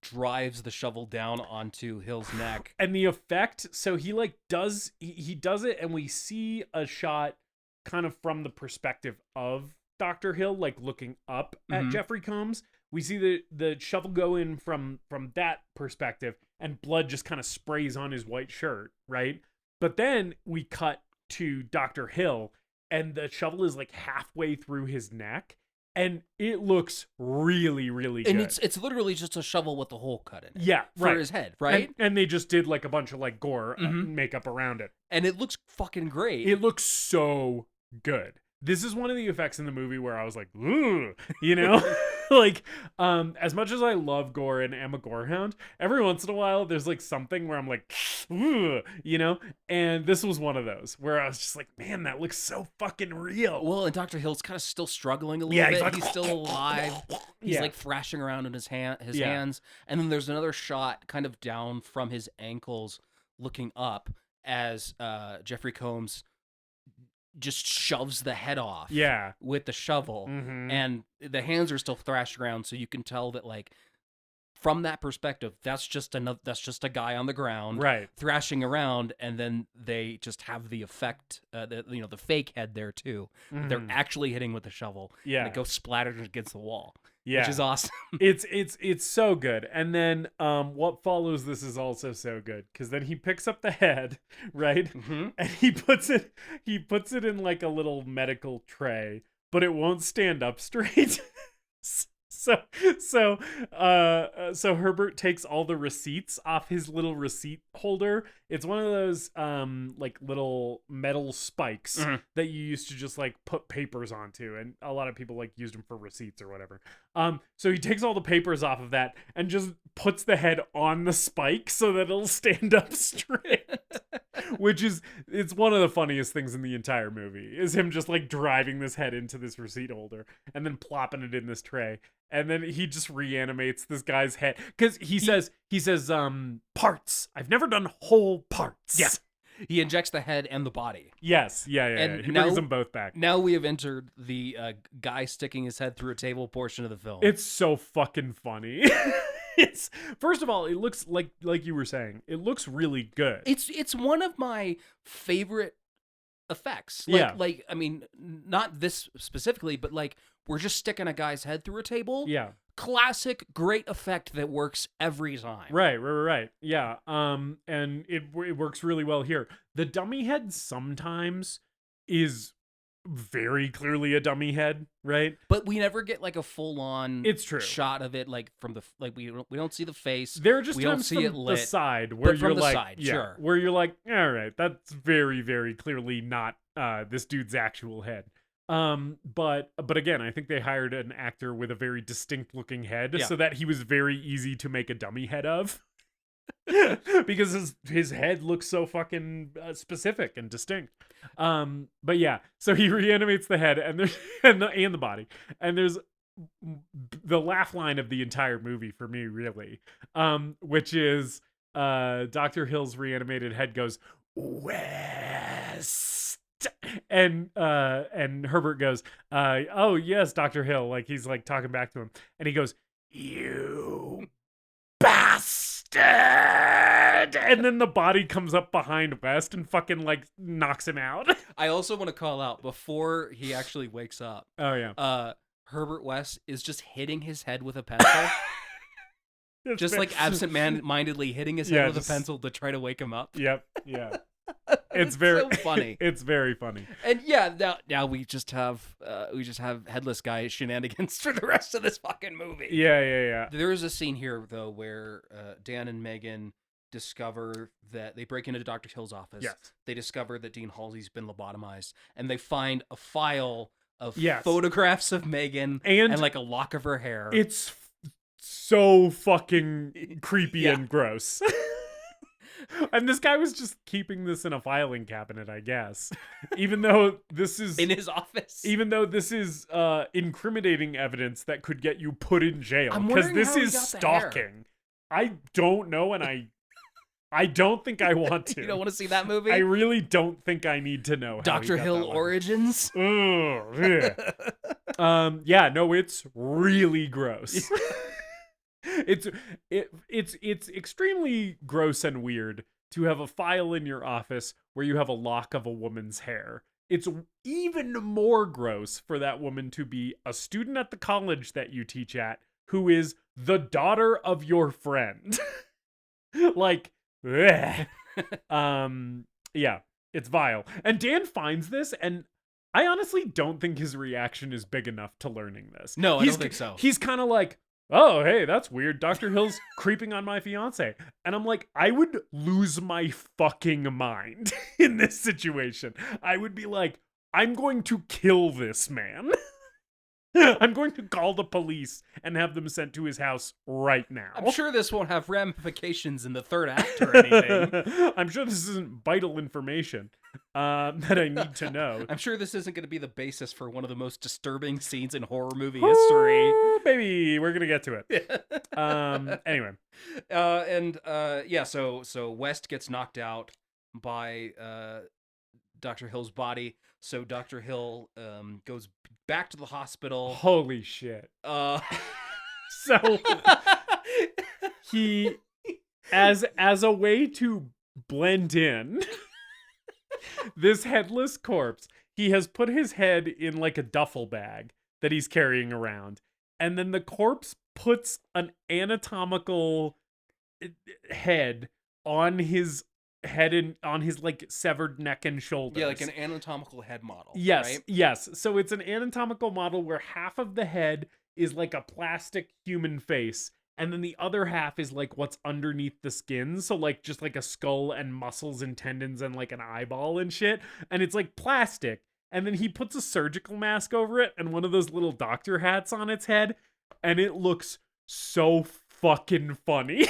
drives the shovel down onto Hill's neck. And the effect, so he like does it, and we see a shot kind of from the perspective of Dr. Hill, like looking up at Jeffrey Combs. We see the shovel go in from that perspective, and blood just kind of sprays on his white shirt, right? But then we cut to Dr. Hill, and the shovel is like halfway through his neck, and it looks really, really good. And it's literally just a shovel with a hole cut in it. Yeah, for his head, right? And they just did like a bunch of like gore makeup around it. And it looks fucking great. It looks so good. This is one of the effects in the movie where I was like, ooh, you know? Like, as much as I love gore and am a gore hound, every once in a while there's like something where I'm like, ooh, you know? And this was one of those where I was just like, man, that looks so fucking real. Well, and Dr. Hill's kind of still struggling a little bit. Like, he's still alive. He's like thrashing around in his hands. And then there's another shot kind of down from his ankles looking up as Jeffrey Combs just shoves the head off with the shovel, and the hands are still thrashed around, so you can tell that like from that perspective that's just a guy on the ground thrashing around, and then they just have the effect, the fake head there too. They're actually hitting with the shovel, and it goes splattered against the wall, which is awesome. It's so good. And then what follows this is also so good, because then he picks up the head, right? And he puts it in like a little medical tray, but it won't stand up straight. So Herbert takes all the receipts off his little receipt holder. It's one of those like little metal spikes that you used to just like put papers onto, and a lot of people like used them for receipts or whatever. So he takes all the papers off of that and just puts the head on the spike so that it'll stand up straight. It's one of the funniest things in the entire movie is him just like driving this head into this receipt holder and then plopping it in this tray. And then he just reanimates this guy's head because he says parts. I've never done whole parts. Yeah. He injects the head and the body. Yes. Yeah. And He brings them both back. Now we have entered the guy sticking his head through a table portion of the film. It's so fucking funny. It's first of all, it looks like you were saying, it looks really good. It's one of my favorite effects. Like I mean, not this specifically, but like we're just sticking a guy's head through a table. Yeah. Classic, great effect that works every time. Right. Yeah. And it works really well here. The dummy head sometimes is very clearly a dummy head, right? But we never get like a full on it's true shot of it, like from the we don't see the face. There are just we times don't see from it lit, the side where but you're from the like side, sure. where you're like, all right, that's very, very clearly not this dude's actual head. But again, I think they hired an actor with a very distinct looking head so that he was very easy to make a dummy head of. Because his head looks so fucking specific and distinct. But yeah, so he reanimates the head and there's and the body, and there's the laugh line of the entire movie for me, really, which is Dr. Hill's reanimated head goes West, and Herbert goes, oh yes, Dr. Hill, like he's like talking back to him, and he goes, you bastard, and then the body comes up behind West and fucking like knocks him out. I also want to call out before he actually wakes up. Oh yeah. Herbert West is just hitting his head with a pencil. Just like absent-mindedly hitting his head with a pencil to try to wake him up. Yep. Yeah. It's very so funny. It's very funny. And yeah, now we just have headless guy shenanigans for the rest of this fucking movie. Yeah. There is a scene here though where Dan and Megan discover that they break into Dr. Hill's office. Yes. They discover that Dean Halsey's been lobotomized, and they find a file of photographs of Megan and like a lock of her hair. It's so fucking creepy and gross. And this guy was just keeping this in a filing cabinet, I guess. Even though this is in his office. Even though this is incriminating evidence that could get you put in jail, because this is stalking. I don't know, and I don't think I want to. You don't want to see that movie? I really don't think I need to know. Dr. Hill Origins? Yeah, no, it's really gross. It's extremely gross and weird to have a file in your office where you have a lock of a woman's hair. It's even more gross for that woman to be a student at the college that you teach at who is the daughter of your friend. Like, yeah, it's vile. And Dan finds this, and I honestly don't think his reaction is big enough to learning this. No, I don't think so. He's kind of like, oh, hey, that's weird. Dr. Hill's creeping on my fiance. And I'm like, I would lose my fucking mind in this situation. I would be like, I'm going to kill this man. I'm going to call the police and have them sent to his house right now. I'm sure this won't have ramifications in the third act or anything. I'm sure this isn't vital information that I need to know. I'm sure this isn't going to be the basis for one of the most disturbing scenes in horror movie history. Baby, we're going to get to it. Anyway. So West gets knocked out by Dr. Hill's body. So Dr. Hill goes back to the hospital. Holy shit. So he, as a way to blend in this headless corpse, he has put his head in like a duffel bag that he's carrying around. And then the corpse puts an anatomical head on his head and on his like severed neck and shoulders. Yeah, like an anatomical head model. Yes, right? yes. So it's an anatomical model where half of the head is like a plastic human face. And then the other half is like what's underneath the skin. So like just like a skull and muscles and tendons and like an eyeball and shit. And it's like plastic. And then he puts a surgical mask over it and one of those little doctor hats on its head. And it looks so fucking funny.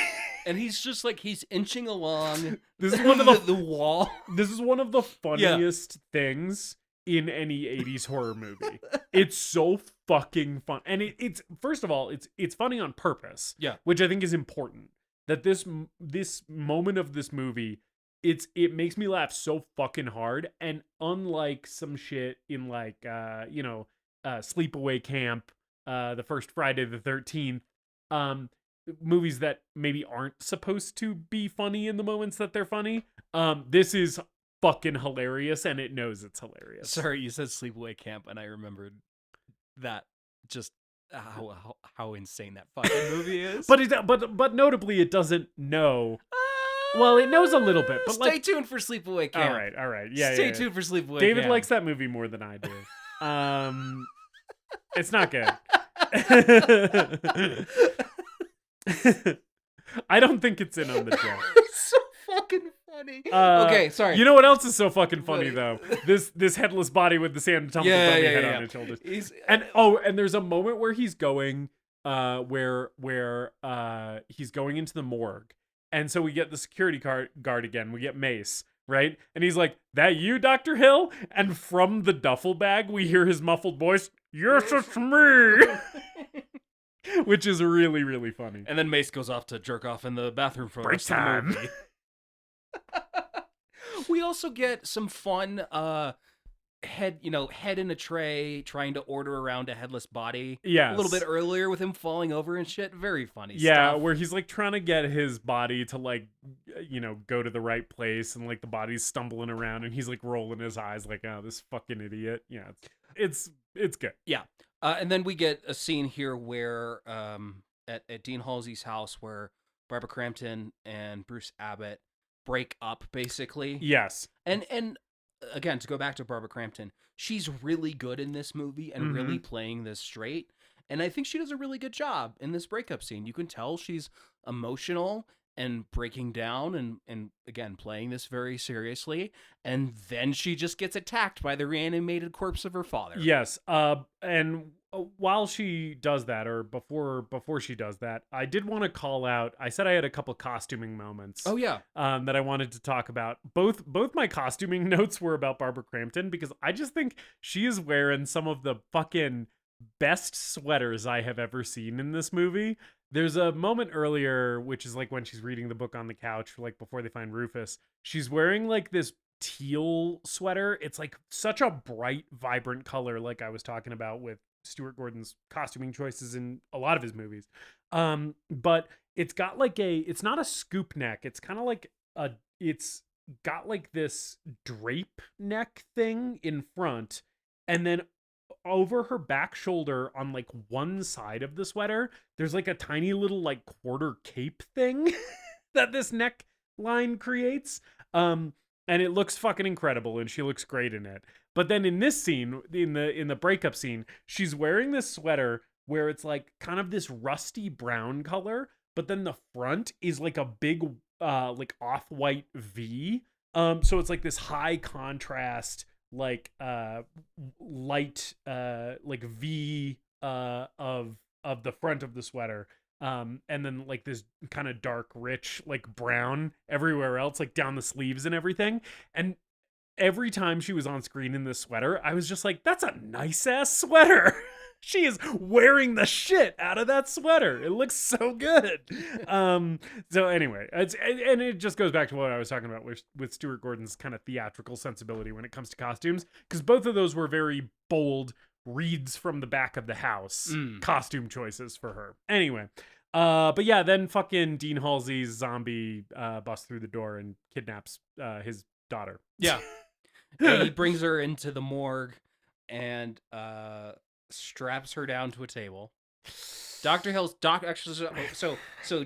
And he's just like, he's inching along This is one of the wall. This is one of the funniest things in any 80s horror movie. It's so fucking fun. And it's first of all, it's funny on purpose. Yeah. Which I think is important. That this moment of this movie, it makes me laugh so fucking hard. And unlike some shit in like Sleepaway Camp, the first Friday the 13th, movies that maybe aren't supposed to be funny in the moments that they're funny, this is fucking hilarious, and it knows it's hilarious. Sorry, you said Sleepaway Camp, and I remembered that just how insane that fucking movie is. But notably, it doesn't know. Well, it knows a little bit, but stay tuned for Sleepaway Camp. All right. Yeah, stay tuned for Sleepaway Camp. David likes that movie more than I do. It's not good. I don't think it's in on the joke. It's so fucking funny. Okay, sorry. You know what else is so fucking funny though? This headless body with the anatomical dummy head on his shoulders. And there's a moment where he's going, where he's going into the morgue, and so we get the security guard again. We get Mace, right? And he's like, "That you, Dr. Hill?" And from the duffel bag, we hear his muffled voice, "Yes, it's me." Which is really, really funny. And then Mace goes off to jerk off in the bathroom for break time. We also get some fun head in a tray trying to order around a headless body. Yeah, a little bit earlier with him falling over and shit. Very funny. Yeah, stuff. Where he's like trying to get his body to like go to the right place, and like the body's stumbling around, and he's like rolling his eyes like, "Oh, this fucking idiot." Yeah, it's good. Yeah. And then we get a scene here where at Dean Halsey's house where Barbara Crampton and Bruce Abbott break up, basically. Yes. And again, to go back to Barbara Crampton, she's really good in this movie and really playing this straight. And I think she does a really good job in this breakup scene. You can tell she's emotional and breaking down and again, playing this very seriously. And then she just gets attacked by the reanimated corpse of her father. Yes. And while she does that, or before she does that, I did want to call out, I said I had a couple costuming moments. Oh, yeah. That I wanted to talk about. Both my costuming notes were about Barbara Crampton, because I just think she is wearing some of the fucking best sweaters I have ever seen in this movie. There's a moment earlier, which is like when she's reading the book on the couch, like before they find Rufus. She's wearing like this teal sweater. It's like such a bright, vibrant color, like I was talking about with Stuart Gordon's costuming choices in a lot of his movies. But it's got like it's not a scoop neck. It's kind of like it's got like this drape neck thing in front, and then over her back shoulder on like one side of the sweater, there's like a tiny little like quarter cape thing that this neck line creates. And it looks fucking incredible, and she looks great in it. But then in this scene, in the breakup scene, she's wearing this sweater where it's like kind of this rusty brown color, but then the front is like a big like off-white V. So it's like this high contrast like light like V of the front of the sweater. And then like this kind of dark, rich, like brown everywhere else, like down the sleeves and everything. And every time she was on screen in this sweater, I was just like, that's a nice ass sweater. She is wearing the shit out of that sweater. It looks so good. So anyway, and it just goes back to what I was talking about with Stuart Gordon's kind of theatrical sensibility when it comes to costumes, because both of those were very bold reads from the back of the house costume choices for her. Anyway, but yeah, then fucking Dean Halsey's zombie busts through the door and kidnaps his daughter. Yeah. And he brings her into the morgue and straps her down to a table. So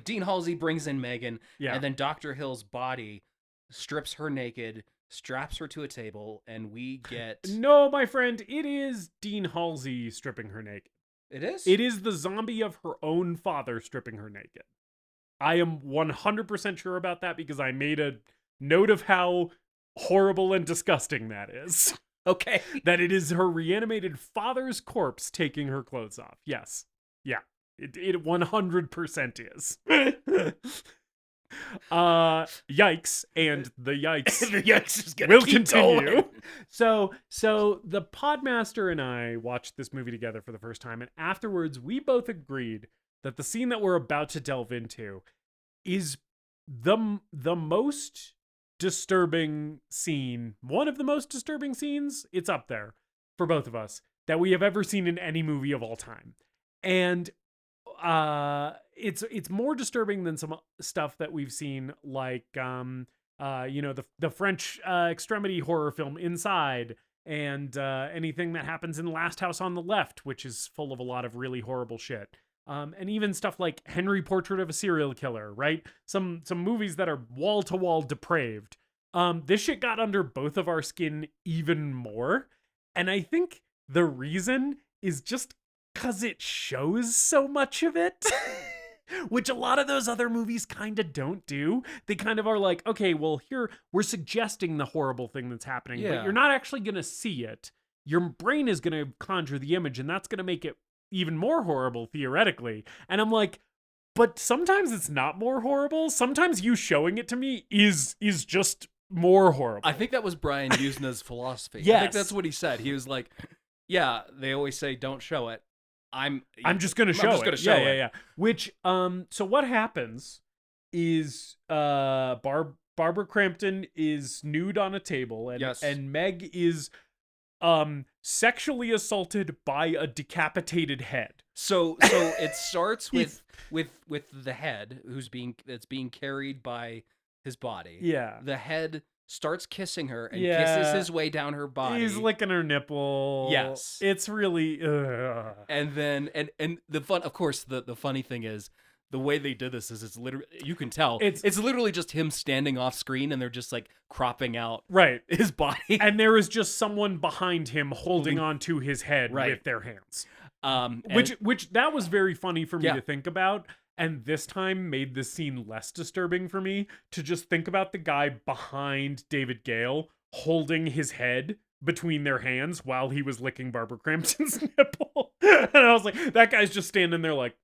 Dean Halsey brings in Megan, and then Dr. Hill's body strips her naked, straps her to a table, and we get... No, my friend, it is Dean Halsey stripping her naked. It is? It is the zombie of her own father stripping her naked. I am 100% sure about that because I made a note of how horrible and disgusting that is. Okay. That it is her reanimated father's corpse taking her clothes off. Yes. Yeah. It 100% is. Yikes, and the yikes The yikes is gonna will keep continue. going. So the Podmaster and I watched this movie together for the first time, and afterwards we both agreed that the scene that we're about to delve into is the most disturbing scene, one of the most disturbing scenes, it's up there for both of us, that we have ever seen in any movie of all time. And it's more disturbing than some stuff that we've seen, like the French extremity horror film Inside, and anything that happens in Last House on the Left, which is full of a lot of really horrible shit. And even stuff like Henry, Portrait of a Serial Killer, right? Some movies that are wall to wall depraved. This shit got under both of our skin even more, and I think the reason is just because it shows so much of it, which a lot of those other movies kind of don't do. They kind of are like, okay, well, here we're suggesting the horrible thing that's happening, but you're not actually going to see it. Your brain is going to conjure the image, and that's going to make it even more horrible, theoretically. And I'm like, but sometimes it's not more horrible. Sometimes you showing it to me is just more horrible. I think that was Brian Usna's philosophy. Yes. I think that's what he said. He was like, yeah, they always say don't show it. I'm just gonna show it. Yeah. Which, so what happens is, Barbara Crampton is nude on a table, and Meg is, sexually assaulted by a decapitated head. So it starts with the head that's being carried by his body. Yeah. The head starts kissing her and kisses his way down her body. He's licking her nipple. Yes. It's really, And then, and the fun, of course, the funny thing is, the way they did this is it's literally, you can tell, it's literally just him standing off screen and they're just like cropping out his body. And there is just someone behind him holding onto his head with their hands. Which that was very funny for me to think about. And this time made the scene less disturbing for me to just think about the guy behind David Gale holding his head between their hands while he was licking Barbara Crampton's nipple. And I was like, that guy's just standing there like,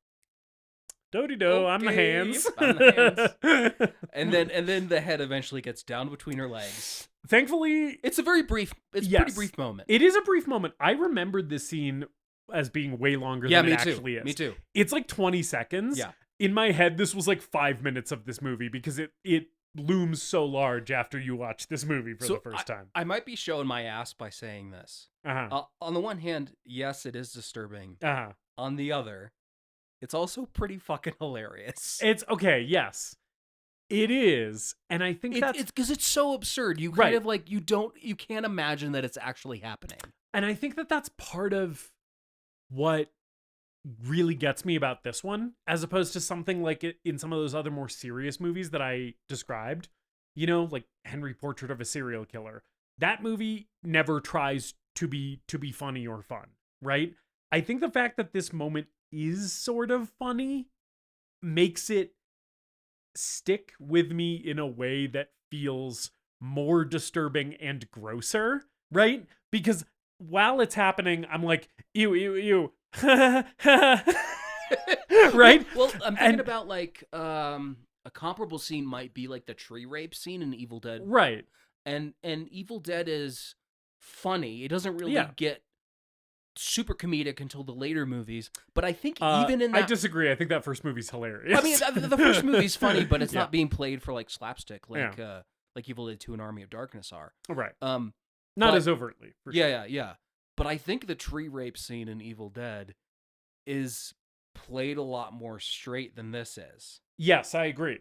do-de-do, okay, I'm the hands. I'm the hands. and then the head eventually gets down between her legs. Thankfully, it's a pretty brief moment. It is a brief moment. I remembered this scene as being way longer than it actually is. Me too. It's like 20 seconds. Yeah. In my head, this was like 5 minutes of this movie because it looms so large after you watch this movie for the first time. I might be showing my ass by saying this. On the one hand, yes, it is disturbing. On the other, it's also pretty fucking hilarious. It's okay, yes. It is. And I think that's... It's because it's so absurd. You kind of like, you can't imagine that it's actually happening. And I think that that's part of what really gets me about this one, as opposed to something like it in some of those other more serious movies that I described, like Henry, Portrait of a Serial Killer. That movie never tries to be funny or fun, right? I think the fact that this moment is sort of funny makes it stick with me in a way that feels more disturbing and grosser, right? Because while it's happening, I'm like, ew, ew, ew. Right? Well, I'm thinking about like a comparable scene might be like the tree rape scene in Evil Dead. Right. And Evil Dead is funny. It doesn't really get super comedic until the later movies. But I think even in that... I disagree. I think that first movie's hilarious. I mean, the first movie's funny, but it's not being played for like slapstick like Evil Dead 2 and Army of Darkness are. Right. Not as overtly. For sure. Yeah. But I think the tree rape scene in Evil Dead is played a lot more straight than this is. Yes, I agree.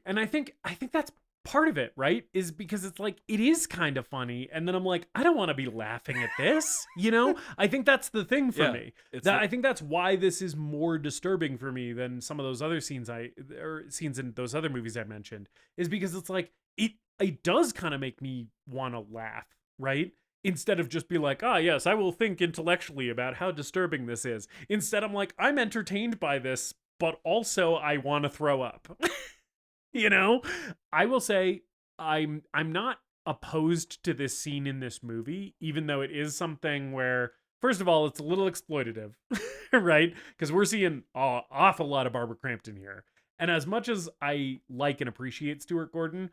And I think that's part of it, right? Is because it's like, it is kind of funny. And then I'm like, I don't want to be laughing at this, I think that's the thing for me. I think that's why this is more disturbing for me than some of those other scenes scenes in those other movies I mentioned, is because it's like, it does kind of make me want to laugh, right? instead of just be like, ah, yes, I will think intellectually about how disturbing this is. Instead, I'm like, I'm entertained by this, but also I want to throw up. You know? I will say I'm not opposed to this scene in this movie, even though it is something where, first of all, it's a little exploitative, right? Because we're seeing an awful lot of Barbara Crampton here. And as much as I like and appreciate Stuart Gordon,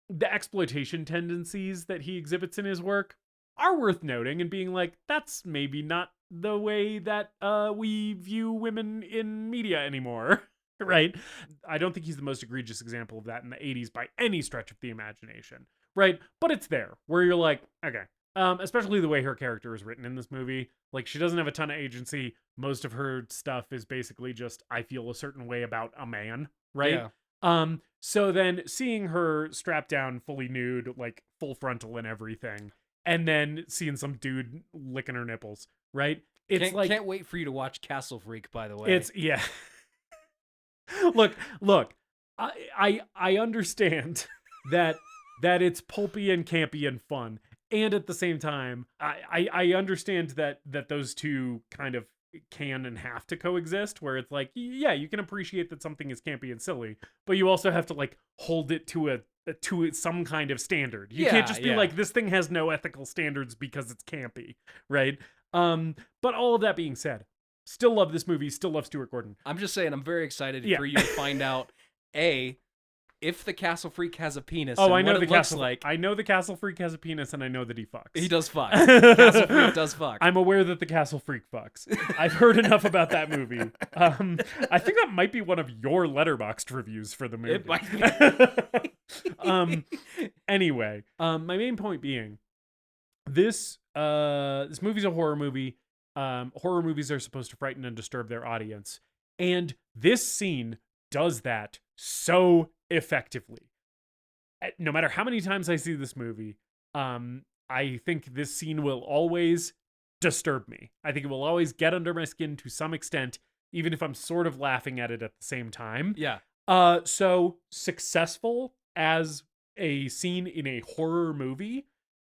the exploitation tendencies that he exhibits in his work are worth noting and being like, that's maybe not the way that we view women in media anymore. Right? I don't think he's the most egregious example of that in the 80s by any stretch of the imagination. Right? But it's there where you're like, okay. Especially the way her character is written in this movie. Like, she doesn't have a ton of agency. Most of her stuff is basically just, I feel a certain way about a man. Right? Yeah. So then seeing her strapped down, fully nude, like full frontal and everything, and then seeing some dude licking her nipples, right? It's Can't wait for you to watch Castle Freak, by the way. It's, yeah. Look, I understand that it's pulpy and campy and fun. And at the same time, I understand that those two kind of can and have to coexist, where it's like, yeah, you can appreciate that something is campy and silly, but you also have to like hold it to some kind of standard. You can't just be like, this thing has no ethical standards because it's campy, right? But all of that being said, still love this movie, still love Stuart Gordon. I'm just saying, I'm very excited for you to find out, if the Castle Freak has a penis. Oh, and I know what the it looks Castle. like. I know the Castle Freak has a penis, and I know that he fucks. He does fuck. Castle Freak does fuck. I'm aware that the Castle Freak fucks. I've heard enough about that movie. I think that might be one of your Letterboxd reviews for the movie. It might be. Anyway, my main point being, this movie's a horror movie. Horror movies are supposed to frighten and disturb their audience, and this scene does that so effectively. No matter how many times I see this movie, I think this scene will always disturb me. I think it will always get under my skin to some extent, even if I'm sort of laughing at it at the same time. Yeah. So successful as a scene in a horror movie,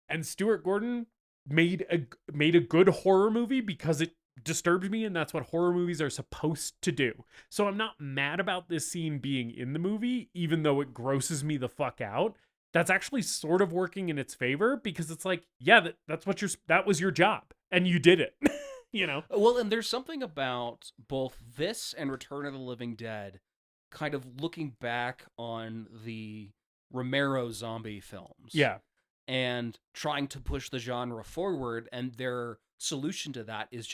and Stuart Gordon made a good horror movie because it disturbed me, and that's what horror movies are supposed to do. So I'm not mad about this scene being in the movie, even though it grosses me the fuck out. That's actually sort of working in its favor, because it's like, yeah, that was your job, and you did it. You know? Well, and there's something about both this and Return of the Living Dead kind of looking back on the Romero zombie films. Yeah. And trying to push the genre forward, and their solution to that is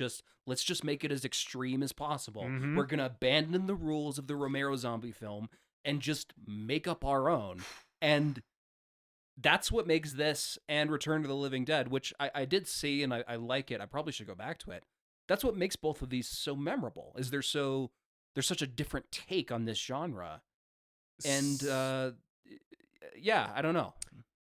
let's just make it as extreme as possible. Mm-hmm. We're gonna abandon the rules of the Romero zombie film and just make up our own. And that's what makes this and Return to the Living Dead, which I did see and I like it. I probably should go back to it. That's what makes both of these so memorable, is there's such a different take on this genre. And yeah, I don't know.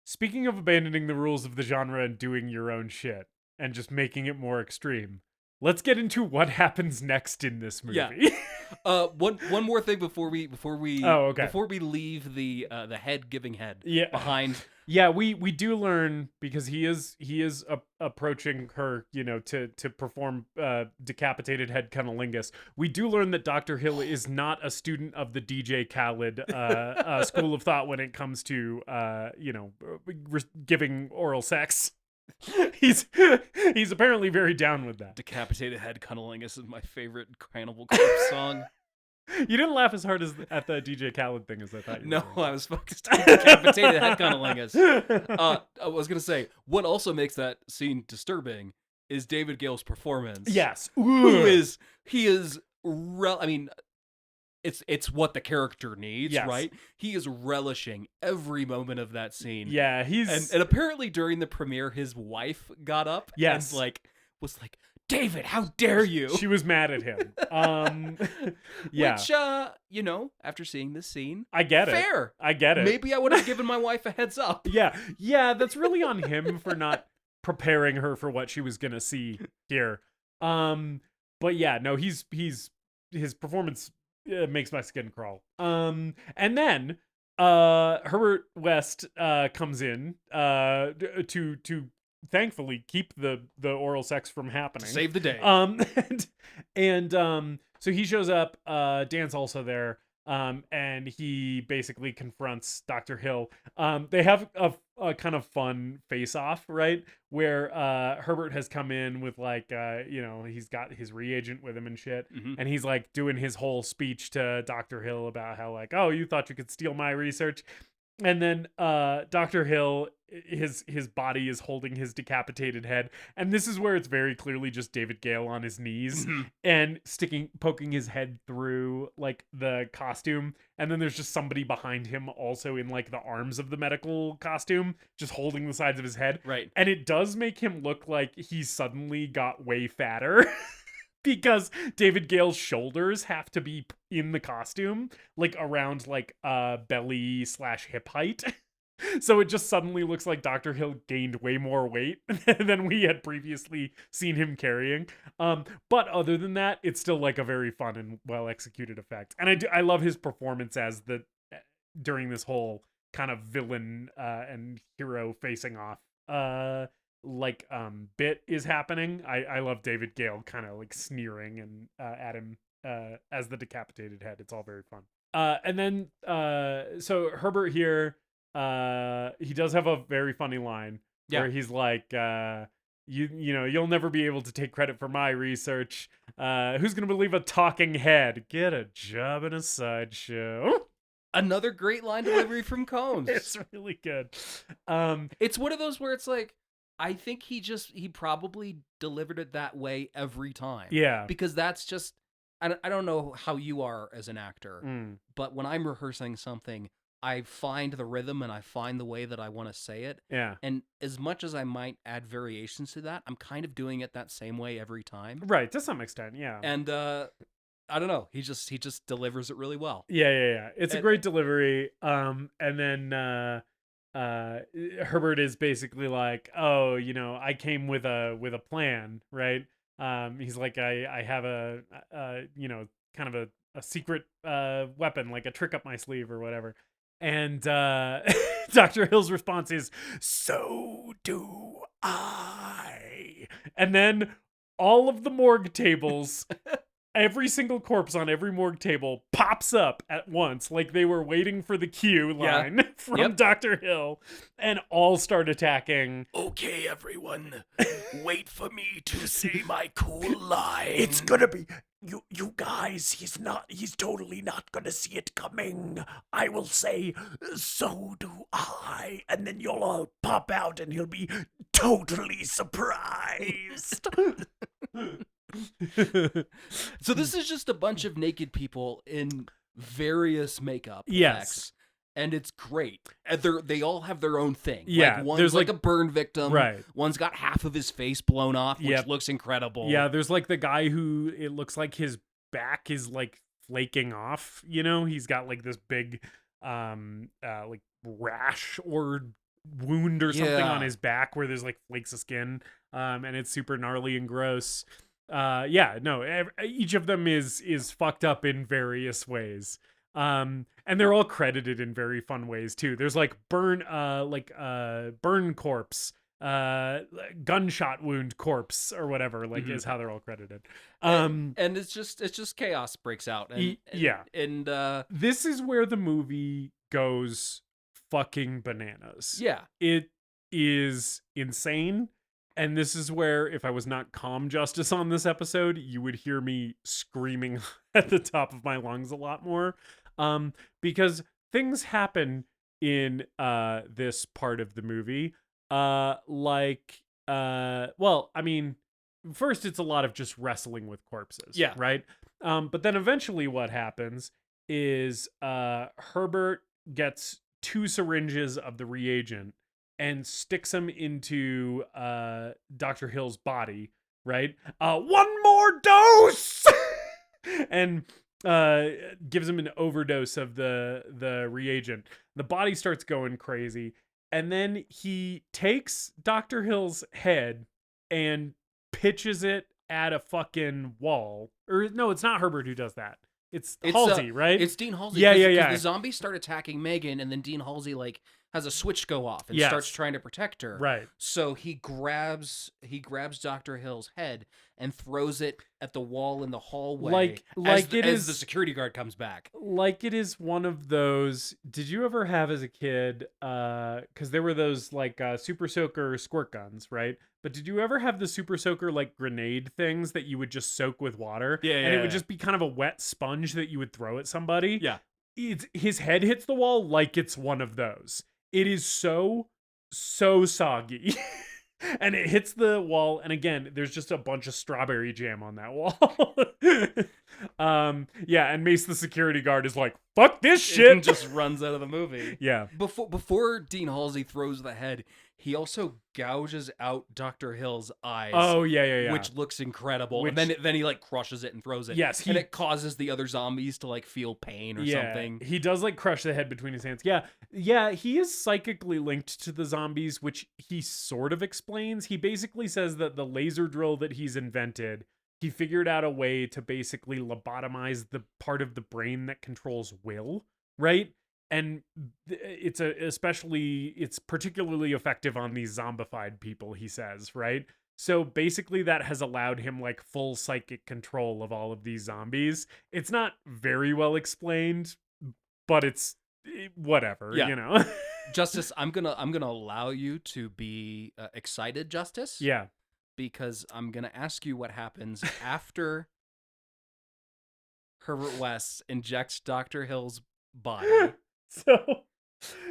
Speaking of abandoning the rules of the genre and doing your own shit and just making it more extreme, let's get into what happens next in this movie. Yeah. One more thing before we leave the head giving head behind. Yeah, we do learn, because he is approaching her, to perform decapitated head cunnilingus. We do learn that Dr. Hill is not a student of the DJ Khaled school of thought when it comes to giving oral sex. He's apparently very down with that. Decapitated head cunnilingus is my favorite Cannibal Corpse song. You didn't laugh as hard at the DJ Khaled thing as I thought you were. No, I was focused on decapitated head cunnilingus. I was going to say, what also makes that scene disturbing is David Gale's performance. Yes. It's what the character needs, yes. Right? He is relishing every moment of that scene. Yeah, and apparently during the premiere, his wife got up and was like, David, how dare you? She was mad at him. Yeah. Which, after seeing this scene, I get it. Fair. I get it. Maybe I would have given my wife a heads up. Yeah. That's really on him for not preparing her for what she was gonna see here. But yeah, no, his performance makes my skin crawl. And then Herbert West comes in to thankfully keep the oral sex from happening. Save the day. So he shows up. Dan's also there. And he basically confronts Dr. Hill. They have a kind of fun face-off, right? Where Herbert has come in with like, he's got his reagent with him and shit. Mm-hmm. And he's like doing his whole speech to Dr. Hill about how like, oh, you thought you could steal my research. And then Dr. Hill, his body is holding his decapitated head. And this is where it's very clearly just David Gale on his knees and poking his head through like the costume. And then there's just somebody behind him also in like the arms of the medical costume, just holding the sides of his head. Right. And it does make him look like he suddenly got way fatter. Because David Gale's shoulders have to be in the costume, like around like belly / hip height. So it just suddenly looks like Dr. Hill gained way more weight than we had previously seen him carrying. But other than that, it's still like a very fun and well executed effect. And I love his performance as during this whole kind of villain and hero facing off bit is happening. I love David Gale kind of like sneering and at him as the decapitated head. It's all very fun. And then so Herbert here, he does have a very funny line where he's like, you'll never be able to take credit for my research. Who's gonna believe a talking head? Get a job in a sideshow. Another great line delivery from Combs. It's really good. It's one of those where it's like, I think he probably delivered it that way every time. Yeah. Because that's just, I don't know how you are as an actor, but when I'm rehearsing something, I find the rhythm and I find the way that I want to say it. Yeah. And as much as I might add variations to that, I'm kind of doing it that same way every time. Right, to some extent, yeah. And I don't know, he just delivers it really well. Yeah. It's a great delivery. And then Herbert is basically like, oh, I came with a plan, right? He's like, I have a kind of a secret weapon, like a trick up my sleeve or whatever. And Dr. Hill's response is, so do I. And then all of the morgue tables, every single corpse on every morgue table pops up at once, like they were waiting for the cue line from Dr. Hill, and all start attacking. Okay, everyone, wait for me to say my cool line. It's gonna be... You guys, he's totally not gonna see it coming. I will say, so do I. And then you'll all pop out and he'll be totally surprised. So this is just a bunch of naked people in various makeup effects. Yes. And it's great. And they all have their own thing. Yeah, like one's there's like a burn victim. Right. One's got half of his face blown off, which looks incredible. Yeah, there's like the guy who it looks like his back is like flaking off. He's got like this big like rash or wound or something on his back where there's like flakes of skin. And it's super gnarly and gross. Each of them is fucked up in various ways. And they're all credited in very fun ways too. There's like burn corpse, gunshot wound corpse or whatever, like is how they're all credited. And it's just chaos breaks out. And this is where the movie goes fucking bananas. Yeah. It is insane. And this is where, if I was not calm Justus on this episode, you would hear me screaming at the top of my lungs a lot more. Because things happen in this part of the movie. First it's a lot of just wrestling with corpses. Yeah. Right? But then eventually what happens is Herbert gets 2 syringes of the reagent and sticks them into Dr. Hill's body, right? One more dose! And gives him an overdose of the reagent. The body starts going crazy. And then he takes Dr. Hill's head and pitches it at a fucking wall. Or no, it's not Herbert who does that. It's Halsey, right? It's Dean Halsey. Yeah. The zombies start attacking Megan, and then Dean Halsey has a switch go off and Yes. starts trying to protect her. Right. So he grabs Dr. Hill's head and throws it at the wall in the hallway. As the security guard comes back. Like it is one of those. Did you ever have as a kid? Because there were those like super soaker squirt guns, right? But did you ever have the super soaker like grenade things that you would just soak with water? Yeah, and yeah, it would yeah. just be kind of a wet sponge that you would throw at somebody. Yeah. His head hits the wall like it's one of those. It is so soggy. And it hits the wall, and again, there's just a bunch of strawberry jam on that wall. Yeah, and Mace the security guard is like, fuck this shit! And just runs out of the movie. Yeah. Before Dean Halsey throws the head, he also gouges out Dr. Hill's eyes. Oh, yeah. Which looks incredible. Which- and then he like crushes it and throws it. Yes, and it causes the other zombies to like feel pain or something. He does like crush the head between his hands. Yeah, he is psychically linked to the zombies, which he sort of explains. He basically says that the laser drill that he's invented, he figured out a way to basically lobotomize the part of the brain that controls will, right? And it's particularly effective on these zombified people, he says, right? So basically that has allowed him like full psychic control of all of these zombies. It's not very well explained, but it's whatever, Yeah. you know? Justus, I'm gonna allow you to be excited, Justus. Yeah. Because I'm gonna ask you what happens after Herbert West injects Dr. Hill's body.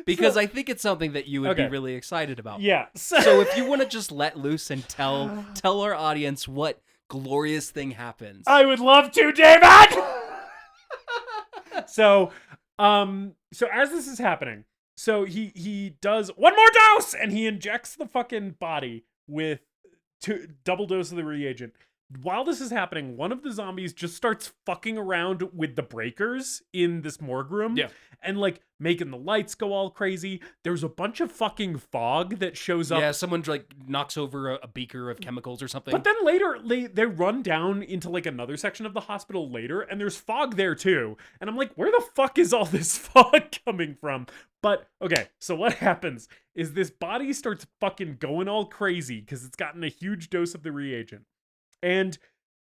Because I think it's something that you would be really excited about. Yeah. So if you want to just let loose and tell our audience what glorious thing happens. I would love to, David. So as this is happening, so he does one more dose and he injects the fucking body with double dose of the reagent. While this is happening, one of the zombies just starts fucking around with the breakers in this morgue room. Yeah. And like making the lights go all crazy. There's a bunch of fucking fog that shows up. Yeah, someone like knocks over a beaker of chemicals or something. But then later, they run down into like another section of the hospital later, and there's fog there too. And I'm like, where the fuck is all this fog coming from? But okay, so what happens is this body starts fucking going all crazy because it's gotten a huge dose of the reagent. And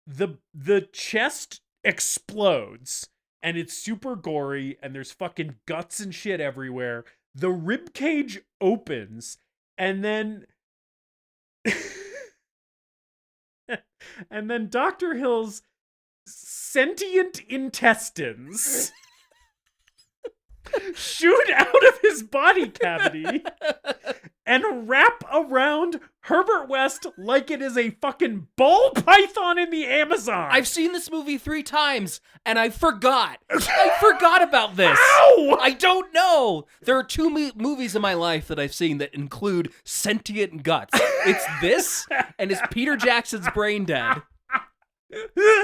the chest explodes, and it's super gory, and there's fucking guts and shit everywhere. The rib cage opens, and then and then Dr. Hill's sentient intestines shoot out of his body cavity and wrap around Herbert West like it is a fucking ball python in the Amazon. I've seen this movie 3 times, and I forgot. I forgot about this. Ow! I don't know. There are 2 movies in my life that I've seen that include sentient guts. It's this, and it's Peter Jackson's Brain Dead,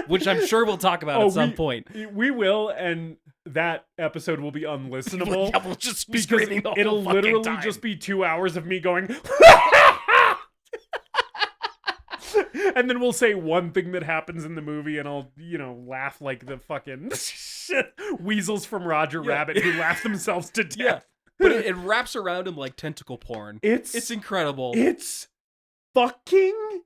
which I'm sure we'll talk about at some point. We will, and that episode will be unlistenable. Yeah, we'll just be because screaming the whole it'll fucking literally time. just be 2 hours of me going and then we'll say one thing that happens in the movie, and I'll, laugh like the fucking weasels from Roger Rabbit who laugh themselves to death. Yeah. But it wraps around him like tentacle porn. It's incredible. It's fucking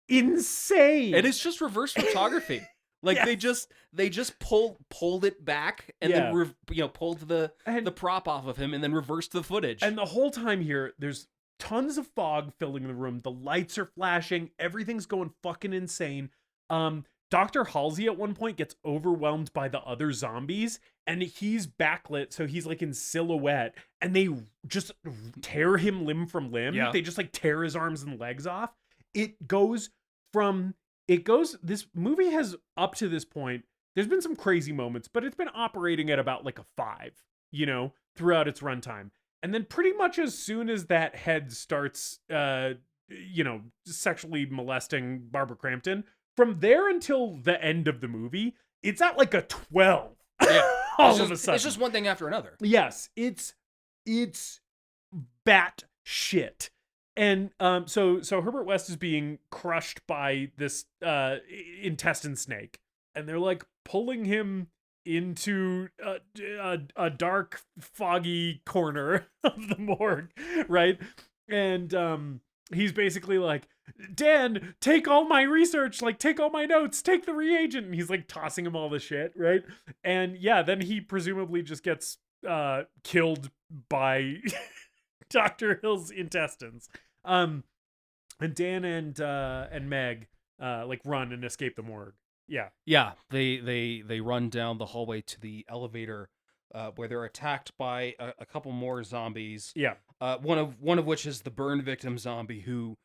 insane. And it's just reverse photography. Like Yes. they just pulled it back and Yeah. then pulled the prop off of him and then reversed the footage. And the whole time here, there's tons of fog filling the room. The lights are flashing. Everything's going fucking insane. Dr. Halsey at one point gets overwhelmed by the other zombies, and he's backlit, so he's like in silhouette, and they just tear him limb from limb. Yeah. They just like tear his arms and legs off. This movie has, up to this point, there's been some crazy moments, but it's been operating at about like a 5, throughout its runtime. And then pretty much as soon as that head starts, sexually molesting Barbara Crampton, from there until the end of the movie, it's at like a 12. Yeah. All of a sudden. It's just one thing after another. Yes, it's bat shit. And so Herbert West is being crushed by this intestine snake, and they're like pulling him into a dark, foggy corner of the morgue, right? And he's basically like, Dan, take all my research, like take all my notes, take the reagent. And he's like tossing him all the shit, right? And yeah, then he presumably just gets killed by Dr. Hill's intestines. And Dan and Meg like run and escape the morgue. Yeah. They run down the hallway to the elevator where they're attacked by a couple more zombies. Yeah. One of which is the burn victim zombie who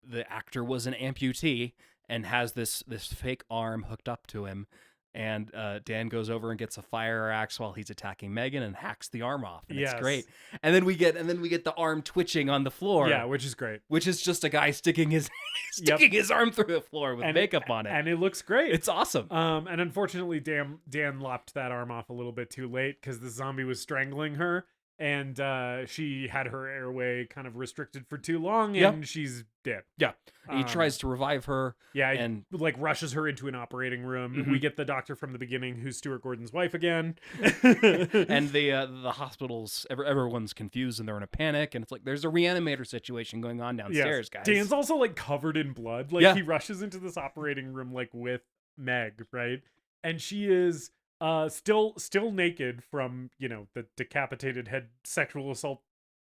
the actor was an amputee and has this fake arm hooked up to him. And Dan goes over and gets a fire axe while he's attacking Megan and hacks the arm off. And it's great. And then we get the arm twitching on the floor. Yeah, which is great. Which is just a guy sticking his his arm through the floor with makeup on it. And it looks great. It's awesome. And unfortunately, Dan lopped that arm off a little bit too late because the zombie was strangling her. And she had her airway kind of restricted for too long, and she's dead. Yeah, he tries to revive her. Yeah, and like rushes her into an operating room. Mm-hmm. We get the doctor from the beginning, who's Stuart Gordon's wife again. And the hospitals, everyone's confused and they're in a panic, and it's like there's a Re-Animator situation going on downstairs, guys. Dan's also like covered in blood. Like he rushes into this operating room like with Meg, right? And she is still naked from, the decapitated head, sexual assault,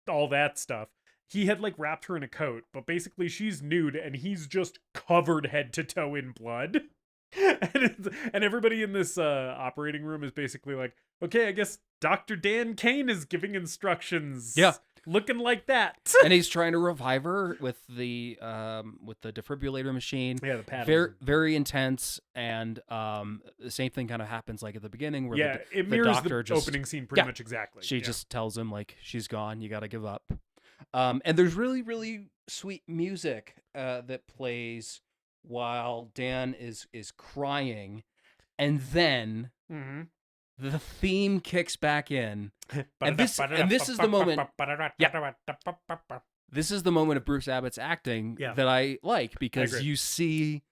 all that stuff. He had like wrapped her in a coat, but basically she's nude and he's just covered head to toe in blood. And everybody in this operating room is basically like, okay, I guess Dr. Dan Kane is giving instructions. Yeah. Looking like that. And he's trying to revive her with the defibrillator machine. Yeah, the paddles. Very, very intense. And the same thing kind of happens like at the beginning where it mirrors the opening scene pretty much exactly. She just tells him like she's gone, you got to give up. And there's really, really sweet music that plays while Dan is crying, and then the theme kicks back in, and this is the moment. This is the moment of Bruce Abbott's acting that I like, because you see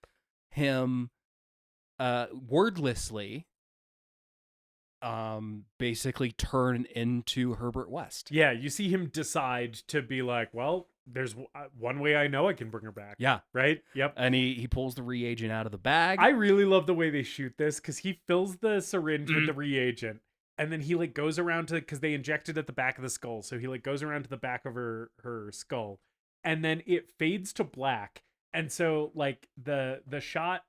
him wordlessly basically turn into Herbert West. Yeah, you see him decide to be like, well, there's one way I know I can bring her back. Yeah. Right? Yep. And he pulls the reagent out of the bag. I really love the way they shoot this, because he fills the syringe with the reagent, and then he like goes around to, because they injected at the back of the skull, so he like goes around to the back of her skull, and then it fades to black. And so like the shot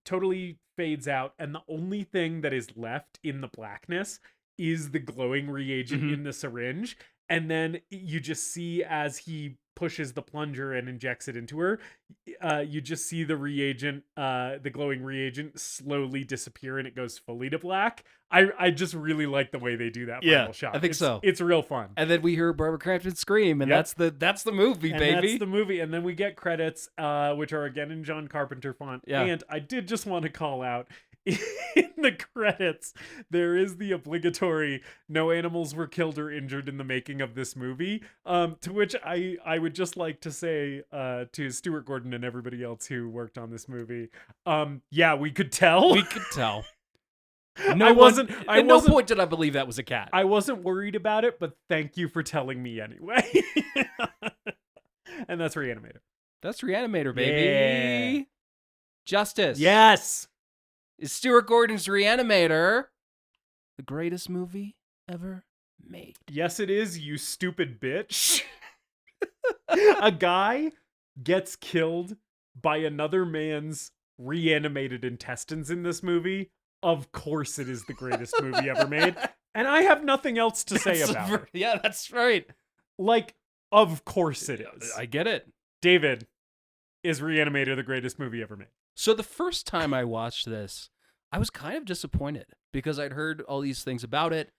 totally fades out, and the only thing that is left in the blackness is the glowing reagent in the syringe. And then you just see, as he pushes the plunger and injects it into her, you just see the reagent, the glowing reagent, slowly disappear, and it goes fully to black. I just really like the way they do that final shot. I think so. It's real fun. And then we hear Barbara Crampton scream, and that's the movie, baby. That's the movie. And then we get credits, which are again in John Carpenter font. Yeah. And I did just want to call out, in the credits, there is the obligatory "no animals were killed or injured in the making of this movie," to which I would just like to say to Stuart Gordon and everybody else who worked on this movie, yeah, we could tell. We could tell. At no point did I believe that was a cat. I wasn't worried about it, but thank you for telling me anyway. And that's Re-Animator. That's Re-Animator, baby. Yeah. Justus. Yes. Is Stuart Gordon's Re-Animator the greatest movie ever made? Yes, it is, you stupid bitch. A guy gets killed by another man's reanimated intestines in this movie. Of course it is the greatest movie ever made. And I have nothing else to say about it. Yeah, that's right. Like, of course it is. I get it. David, is Re-Animator the greatest movie ever made? So the first time I watched this, I was kind of disappointed because I'd heard all these things about it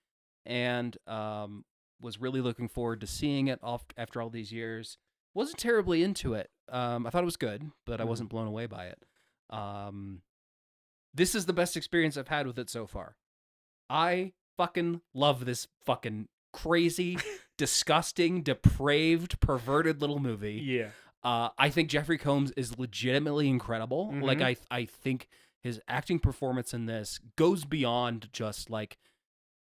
and was really looking forward to seeing it after all these years. Wasn't terribly into it. I thought it was good, but I wasn't blown away by it. This is the best experience I've had with it so far. I fucking love this fucking crazy, disgusting, depraved, perverted little movie. Yeah. I think Jeffrey Combs is legitimately incredible. Like I think his acting performance in this goes beyond just like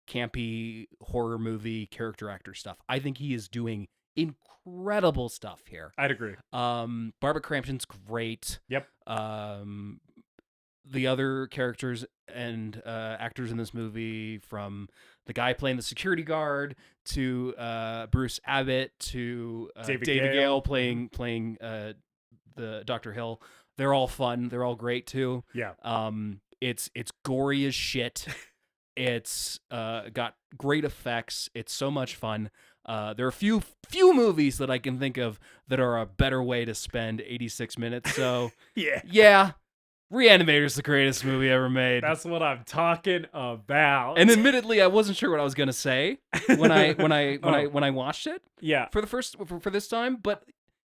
campy horror movie character actor stuff. I think he is doing incredible stuff here. I'd agree. Barbara Crampton's great. Yep. The other characters and actors in this movie, from the guy playing the security guard to Bruce Abbott to David Gale playing the Dr. Hill, they're all fun. They're all great too. Yeah. It's gory as shit. It's got great effects. It's so much fun. There are few movies that I can think of that are a better way to spend 86 minutes. So yeah, Re-Animator's the greatest movie ever made. That's what I'm talking about. And admittedly, I wasn't sure what I was gonna say when I watched it. Yeah. For this time, but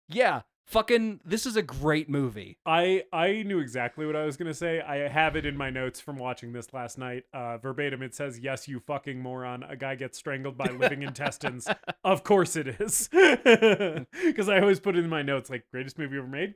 yeah, fucking, this is a great movie. I knew exactly what I was gonna say. I have it in my notes from watching this last night. Verbatim, it says, "Yes, you fucking moron. A guy gets strangled by living intestines." Of course it is, because I always put it in my notes like greatest movie ever made ?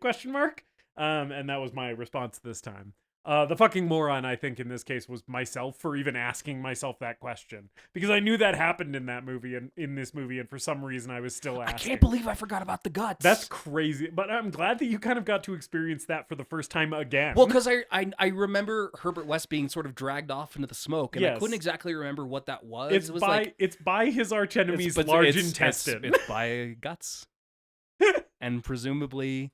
And that was my response this time. The fucking moron, I think, in this case was myself for even asking myself that question, because I knew that happened in that movie and in this movie, and for some reason I was still asking. I can't believe I forgot about the guts. That's crazy, but I'm glad that you kind of got to experience that for the first time again. Well, because I remember Herbert West being sort of dragged off into the smoke, and I couldn't exactly remember what that was. It's by his arch enemy's large intestine. It's by guts, and presumably,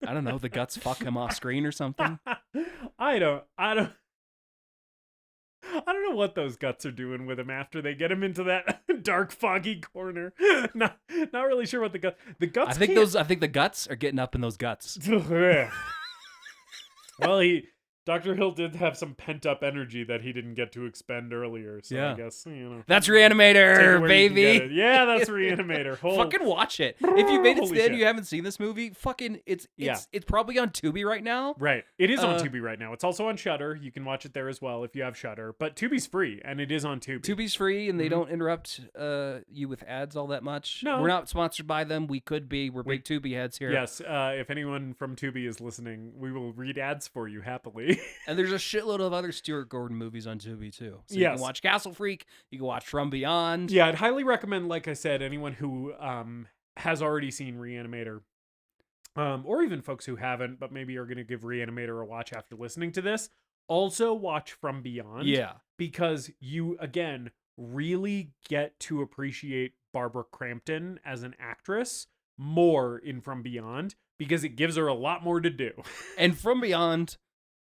I don't know, the guts fuck him off screen or something. I don't know what those guts are doing with him after they get him into that dark, foggy corner. Not really sure what the guts. I think the guts are getting up in those guts. Well, Dr. Hill did have some pent-up energy that he didn't get to expend earlier, so I guess, That's Re-Animator, baby! Yeah, that's Re-Animator. Fucking watch it. If you made it to the end and you haven't seen this movie, fucking, it's probably on Tubi right now. Right. It is on Tubi right now. It's also on Shudder. You can watch it there as well if you have Shudder. But Tubi's free, and it is on Tubi. Tubi's free, and they don't interrupt you with ads all that much. No. We're not sponsored by them. We could be. We're big Tubi heads here. Yes. If anyone from Tubi is listening, we will read ads for you happily. And there's a shitload of other Stuart Gordon movies on Tubi too. So you can watch Castle Freak, you can watch From Beyond. Yeah, I'd highly recommend, like I said, anyone who has already seen Re-Animator, or even folks who haven't, but maybe are going to give Re-Animator a watch after listening to this, also watch From Beyond. Yeah. Because you, again, really get to appreciate Barbara Crampton as an actress more in From Beyond, because it gives her a lot more to do. And From Beyond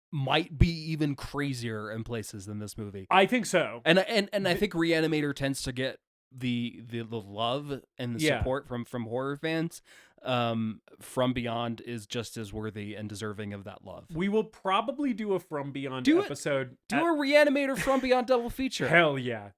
might be even crazier in places than this movie. I think so. And I think Re-Animator tends to get the love and the support from horror fans. From Beyond is just as worthy and deserving of that love. We will probably do a From Beyond episode. Do a Re-Animator From Beyond double feature. Hell yeah.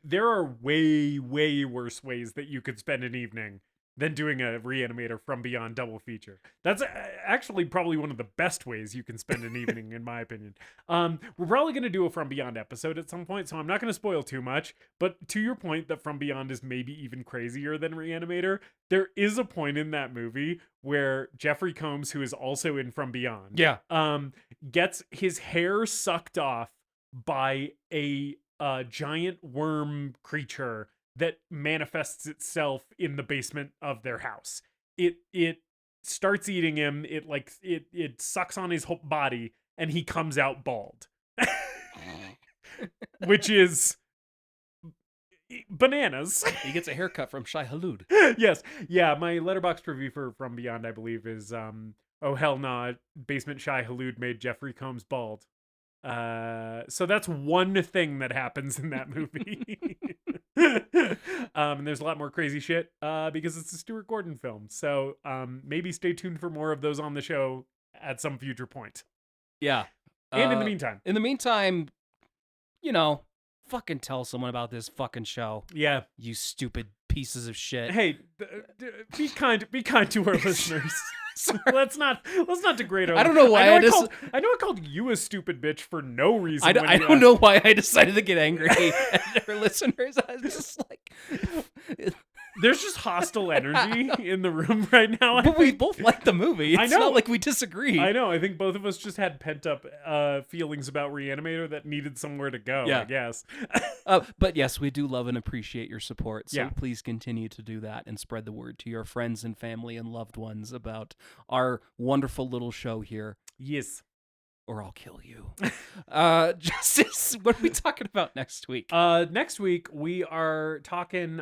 There are way, way worse ways that you could spend an evening than doing a Re-Animator From Beyond double feature. That's actually probably one of the best ways you can spend an evening, in my opinion. We're probably going to do a From Beyond episode at some point, so I'm not going to spoil too much. But to your point that From Beyond is maybe even crazier than Re-Animator, there is a point in that movie where Jeffrey Combs, who is also in From Beyond, gets his hair sucked off by a giant worm creature that manifests itself in the basement of their house. It starts eating him. It sucks on his whole body, and he comes out bald, which is bananas. He gets a haircut from Shai Hulud. Yes, yeah. My Letterboxd review for From Beyond, I believe, is oh hell nah, basement Shai Hulud made Jeffrey Combs bald. So that's one thing that happens in that movie. And there's a lot more crazy shit because it's a Stuart Gordon film. So maybe stay tuned for more of those on the show at some future point. Yeah. And in the meantime, fucking tell someone about this fucking show. Yeah. You stupid pieces of shit. Hey, be kind to our listeners. Sorry. Let's not degrade our. I don't know why I know I called you a stupid bitch for no reason. I don't know why I decided to get angry at our listeners. I was just like, There's just hostile energy in the room right now. But we both like the movie. It's know. not like we disagree. I know. I think both of us just had pent up feelings about Re-Animator that needed somewhere to go, Yeah. I guess. But yes, we do love and appreciate your support. So Yeah. please continue to do that and spread the word to your friends and family and loved ones about our wonderful little show here. Yes. Or I'll kill you. Justus, what are we talking about next week? Next week, we are talking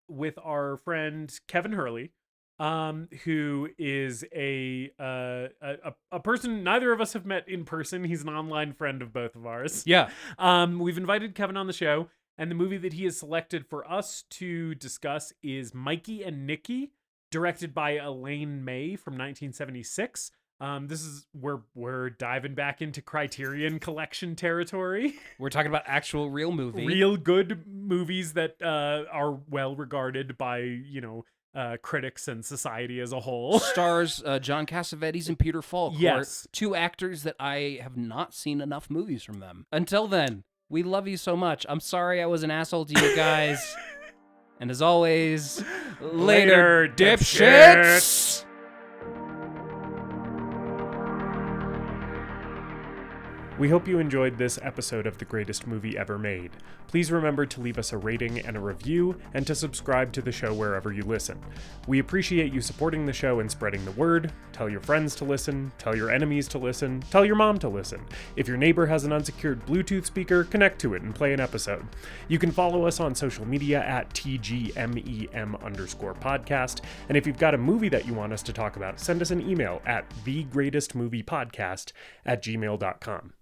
with our friend Kevin Hurley, who is a person neither of us have met in person. He's an online friend of both of ours. Yeah. We've invited Kevin on the show, and the movie that he has selected for us to discuss is Mikey and Nicky, directed by Elaine May from 1976. This is where we're diving back into Criterion Collection territory. We're talking about actual real movie. Real good movies that are well regarded by, critics and society as a whole. Stars John Cassavetes and Peter Falk. Yes. Two actors that I have not seen enough movies from them. Until then, we love you so much. I'm sorry I was an asshole to you guys. And as always, later dipshits! We hope you enjoyed this episode of The Greatest Movie Ever Made. Please remember to leave us a rating and a review, and to subscribe to the show wherever you listen. We appreciate you supporting the show and spreading the word. Tell your friends to listen, tell your enemies to listen, tell your mom to listen. If your neighbor has an unsecured Bluetooth speaker, connect to it and play an episode. You can follow us on social media at TGMEM_podcast, and if you've got a movie that you want us to talk about, send us an email at thegreatestmoviepodcast@gmail.com.